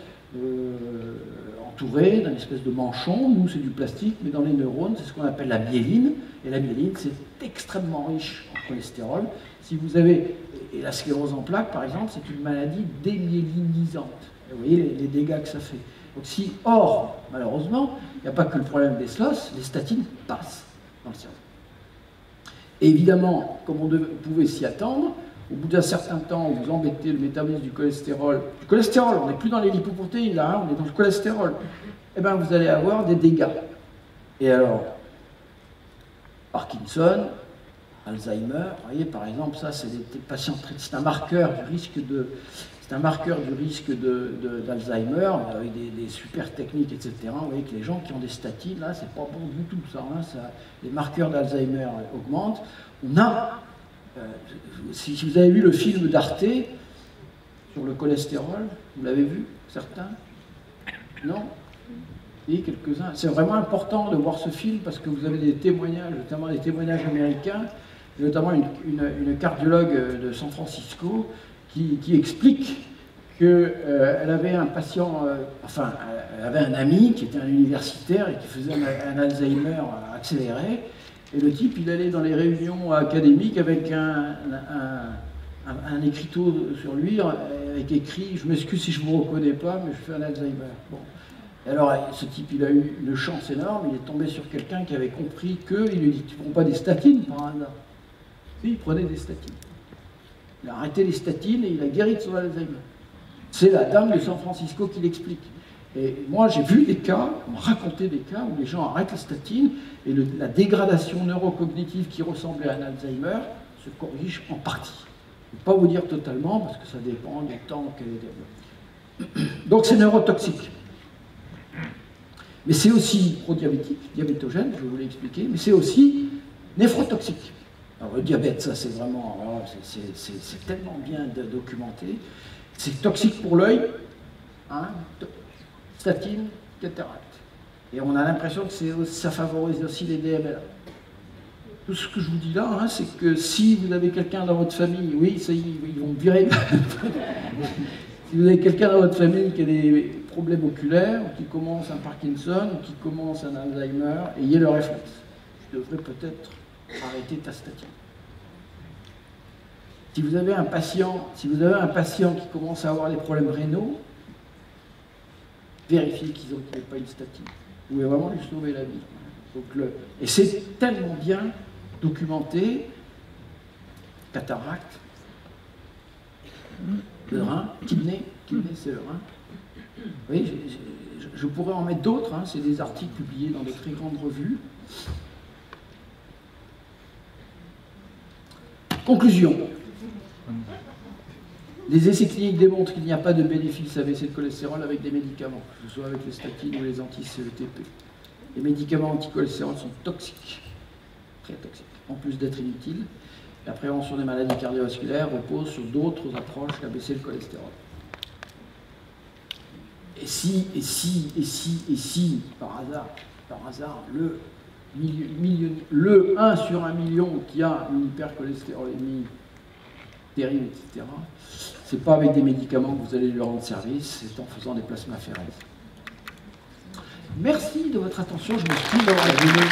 entourés d'un espèce de manchon. Nous, c'est du plastique, mais dans les neurones, c'est ce qu'on appelle la myéline, et la myéline, c'est extrêmement riche en cholestérol. Si vous avez, et la sclérose en plaques, par exemple, c'est une maladie démyélinisante. Et vous voyez les dégâts que ça fait. Donc or, malheureusement, il n'y a pas que le problème des SLOS, les statines passent dans le cerveau. Et évidemment, comme on pouvait s'y attendre, au bout d'un certain temps, vous embêtez le métabolisme du cholestérol. Du cholestérol, on n'est plus dans les lipoprotéines là, hein, on est dans le cholestérol. Eh bien, vous allez avoir des dégâts. Et alors, Parkinson, Alzheimer, vous voyez, par exemple, ça, c'est des patients, c'est un marqueur du risque de, c'est un marqueur du risque d'Alzheimer, avec des super techniques, etc. Vous voyez que les gens qui ont des statines, là, c'est pas bon du tout, ça, hein, ça, les marqueurs d'Alzheimer augmentent. On a, si vous avez vu le film d'Arte sur le cholestérol, vous l'avez vu, certains? Non? Et quelques-uns. C'est vraiment important de voir ce film parce que vous avez des témoignages, notamment des témoignages américains, notamment une cardiologue de San Francisco qui explique qu'elle avait un patient, enfin, elle avait un ami qui était un universitaire et qui faisait un Alzheimer accéléré. Et le type, il allait dans les réunions académiques avec un écriteau sur lui, avec écrit « Je m'excuse si je ne vous reconnais pas, mais je fais un Alzheimer ». Bon. Et alors, ce type, il a eu une chance énorme, il est tombé sur quelqu'un qui avait compris qu'il lui dit « Tu ne prends pas des statines par hasard ?» Si, il prenait des statines. Il a arrêté les statines et il a guéri de son Alzheimer. C'est la dame de San Francisco qui l'explique. Et moi, j'ai vu des cas, on m'a raconté des cas où les gens arrêtent les statines et la dégradation neurocognitive qui ressemblait à un Alzheimer se corrige en partie. Je ne vais pas vous dire totalement parce que ça dépend du temps qu'elle est développée. Donc c'est neurotoxique. Mais c'est aussi pro-diabétique, diabétogène, je vais vous l'expliquer, mais c'est aussi néphrotoxique. Alors le diabète, ça c'est vraiment, c'est tellement bien documenté. C'est toxique pour l'œil, hein, statine, cataracte. Et on a l'impression que ça favorise aussi les DMLA. Tout ce que je vous dis là, hein, c'est que si vous avez quelqu'un dans votre famille, oui, ça y est, ils vont me virer. Si vous avez quelqu'un dans votre famille qui a des problèmes oculaires, ou qui commence un Parkinson, ou qui commence un Alzheimer, ayez le réflexe. Je devrais peut-être arrêter ta statine. Si vous avez un patient qui commence à avoir des problèmes rénaux, vérifiez qu'ils n'ont pas une statine. Vous pouvez vraiment lui sauver la vie. Donc et c'est tellement bien documenté, cataracte, le rein, kidney c'est le rein. Vous voyez, je pourrais en mettre d'autres, hein, c'est des articles publiés dans de très grandes revues. Conclusion. Les essais cliniques démontrent qu'il n'y a pas de bénéfice à baisser le cholestérol avec des médicaments, que ce soit avec les statines ou les anti-CETP. Les médicaments anti-cholestérol sont toxiques, très toxiques, en plus d'être inutiles. La prévention des maladies cardiovasculaires repose sur d'autres approches qu'à baisser le cholestérol. Et si, par hasard, le 1 sur 1 million qui a une hypercholestérolémie terrible, etc., c'est pas avec des médicaments que vous allez lui rendre service, c'est en faisant des plasmaphéreses. Merci de votre attention, je m'excuse d'avoir donné.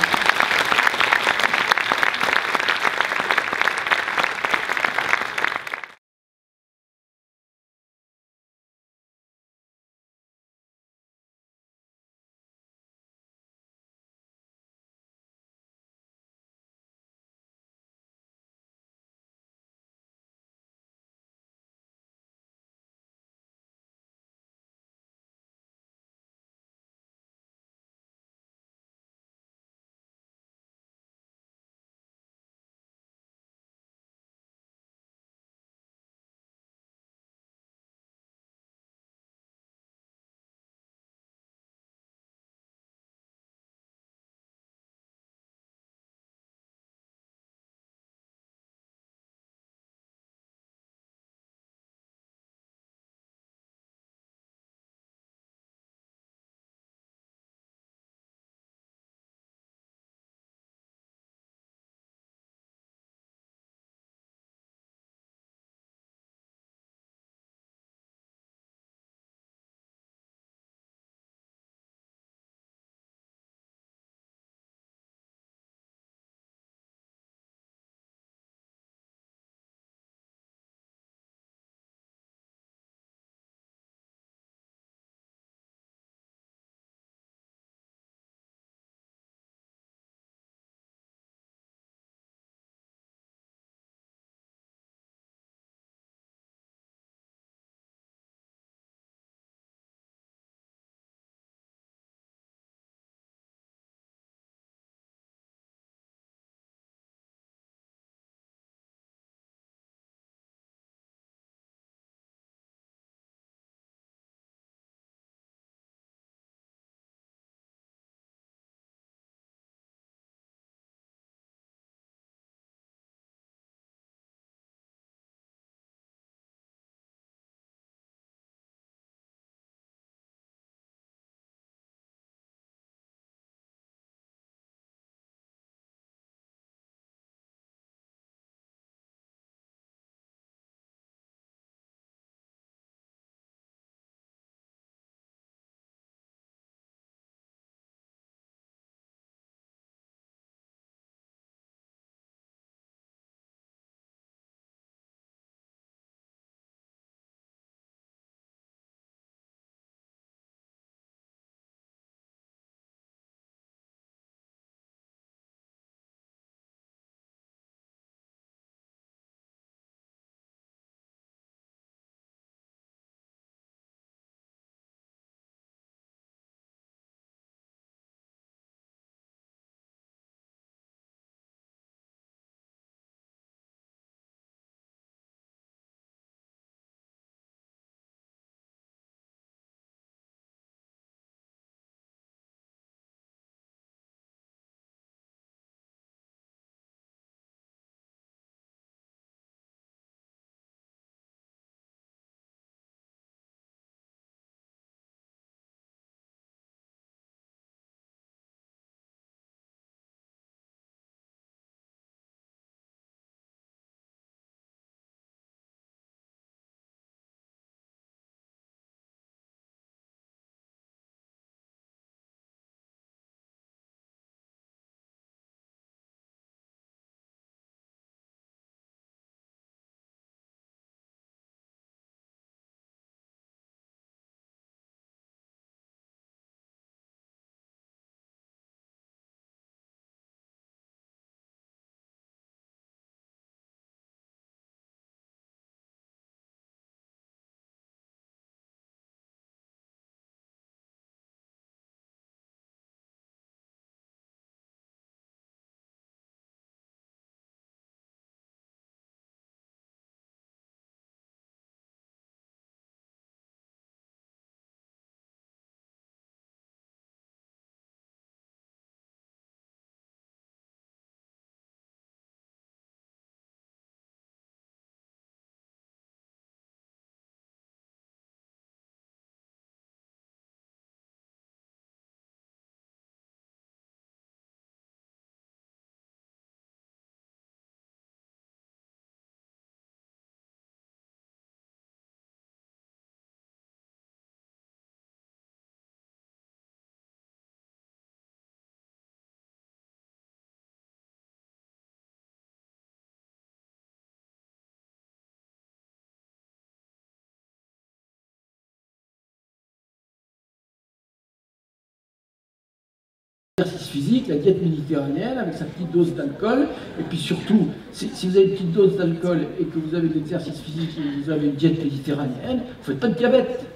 l'exercice physique, la diète méditerranéenne avec sa petite dose d'alcool, et puis surtout, si vous avez une petite dose d'alcool et que vous avez de l'exercice physique et que vous avez une diète méditerranéenne, vous ne faites pas de diabète.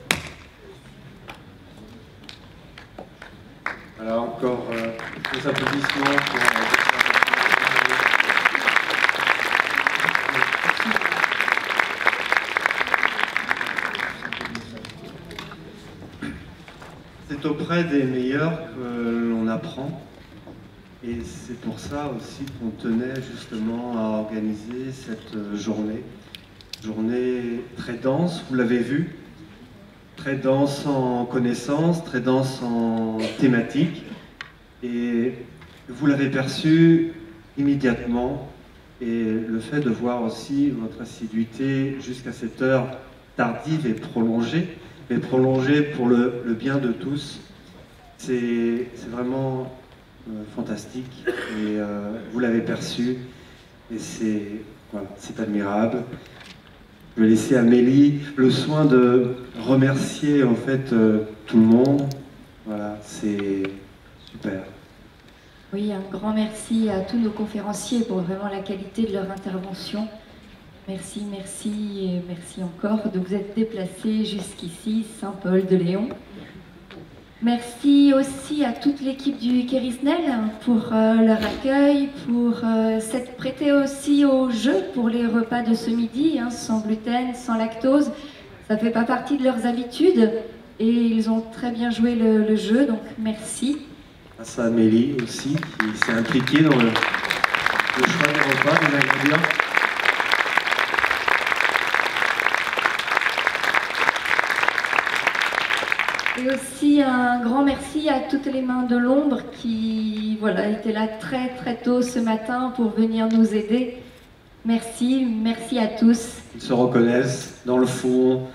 Voilà, encore des applaudissements pour... C'est auprès des meilleurs que l'on apprend. Et c'est pour ça aussi qu'on tenait justement à organiser cette journée. Journée très dense, vous l'avez vu, très dense en connaissances, très dense en thématiques. Et vous l'avez perçu immédiatement. Et le fait de voir aussi votre assiduité jusqu'à cette heure tardive et prolongée, mais prolongée pour le bien de tous, c'est vraiment fantastique. Et vous l'avez perçu. Et c'est voilà, c'est admirable. Je vais laisser Amélie le soin de remercier en fait tout le monde. Voilà, c'est super. Oui, un grand merci à tous nos conférenciers pour vraiment la qualité de leur intervention. Merci, merci et merci encore de vous être déplacés jusqu'ici, Saint-Paul-de-Léon. Merci aussi à toute l'équipe du Kérisnel pour leur accueil, pour s'être prêté aussi au jeu pour les repas de ce midi, sans gluten, sans lactose. Ça ne fait pas partie de leurs habitudes et ils ont très bien joué le jeu, donc merci. Grâce à Amélie aussi, qui s'est impliquée dans le choix des repas, des ingrédients. Et aussi un grand merci à toutes les mains de l'ombre qui étaient là très très tôt ce matin pour venir nous aider. Merci, merci à tous. Ils se reconnaissent dans le fond,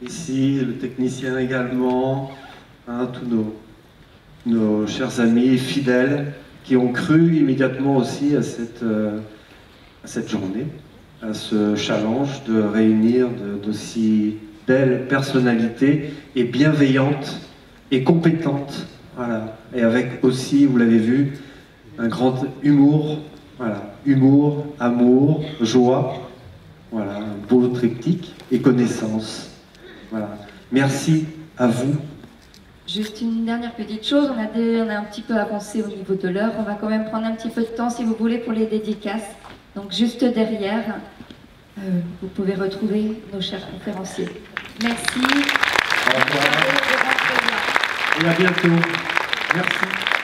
ici, le technicien également, tous nos chers amis fidèles qui ont cru immédiatement aussi à cette journée, à ce challenge de réunir d'aussi belles personnalités et bienveillantes et compétentes, voilà. Et avec aussi, vous l'avez vu, un grand humour, voilà, humour, amour, joie, voilà, un beau triptyque et connaissance, voilà. Merci à vous. Juste une dernière petite chose, on a un petit peu avancé au niveau de l'heure, on va quand même prendre un petit peu de temps si vous voulez pour les dédicaces. Donc juste derrière, vous pouvez retrouver nos chers conférenciers. Merci. Au revoir. Et à bientôt. Merci.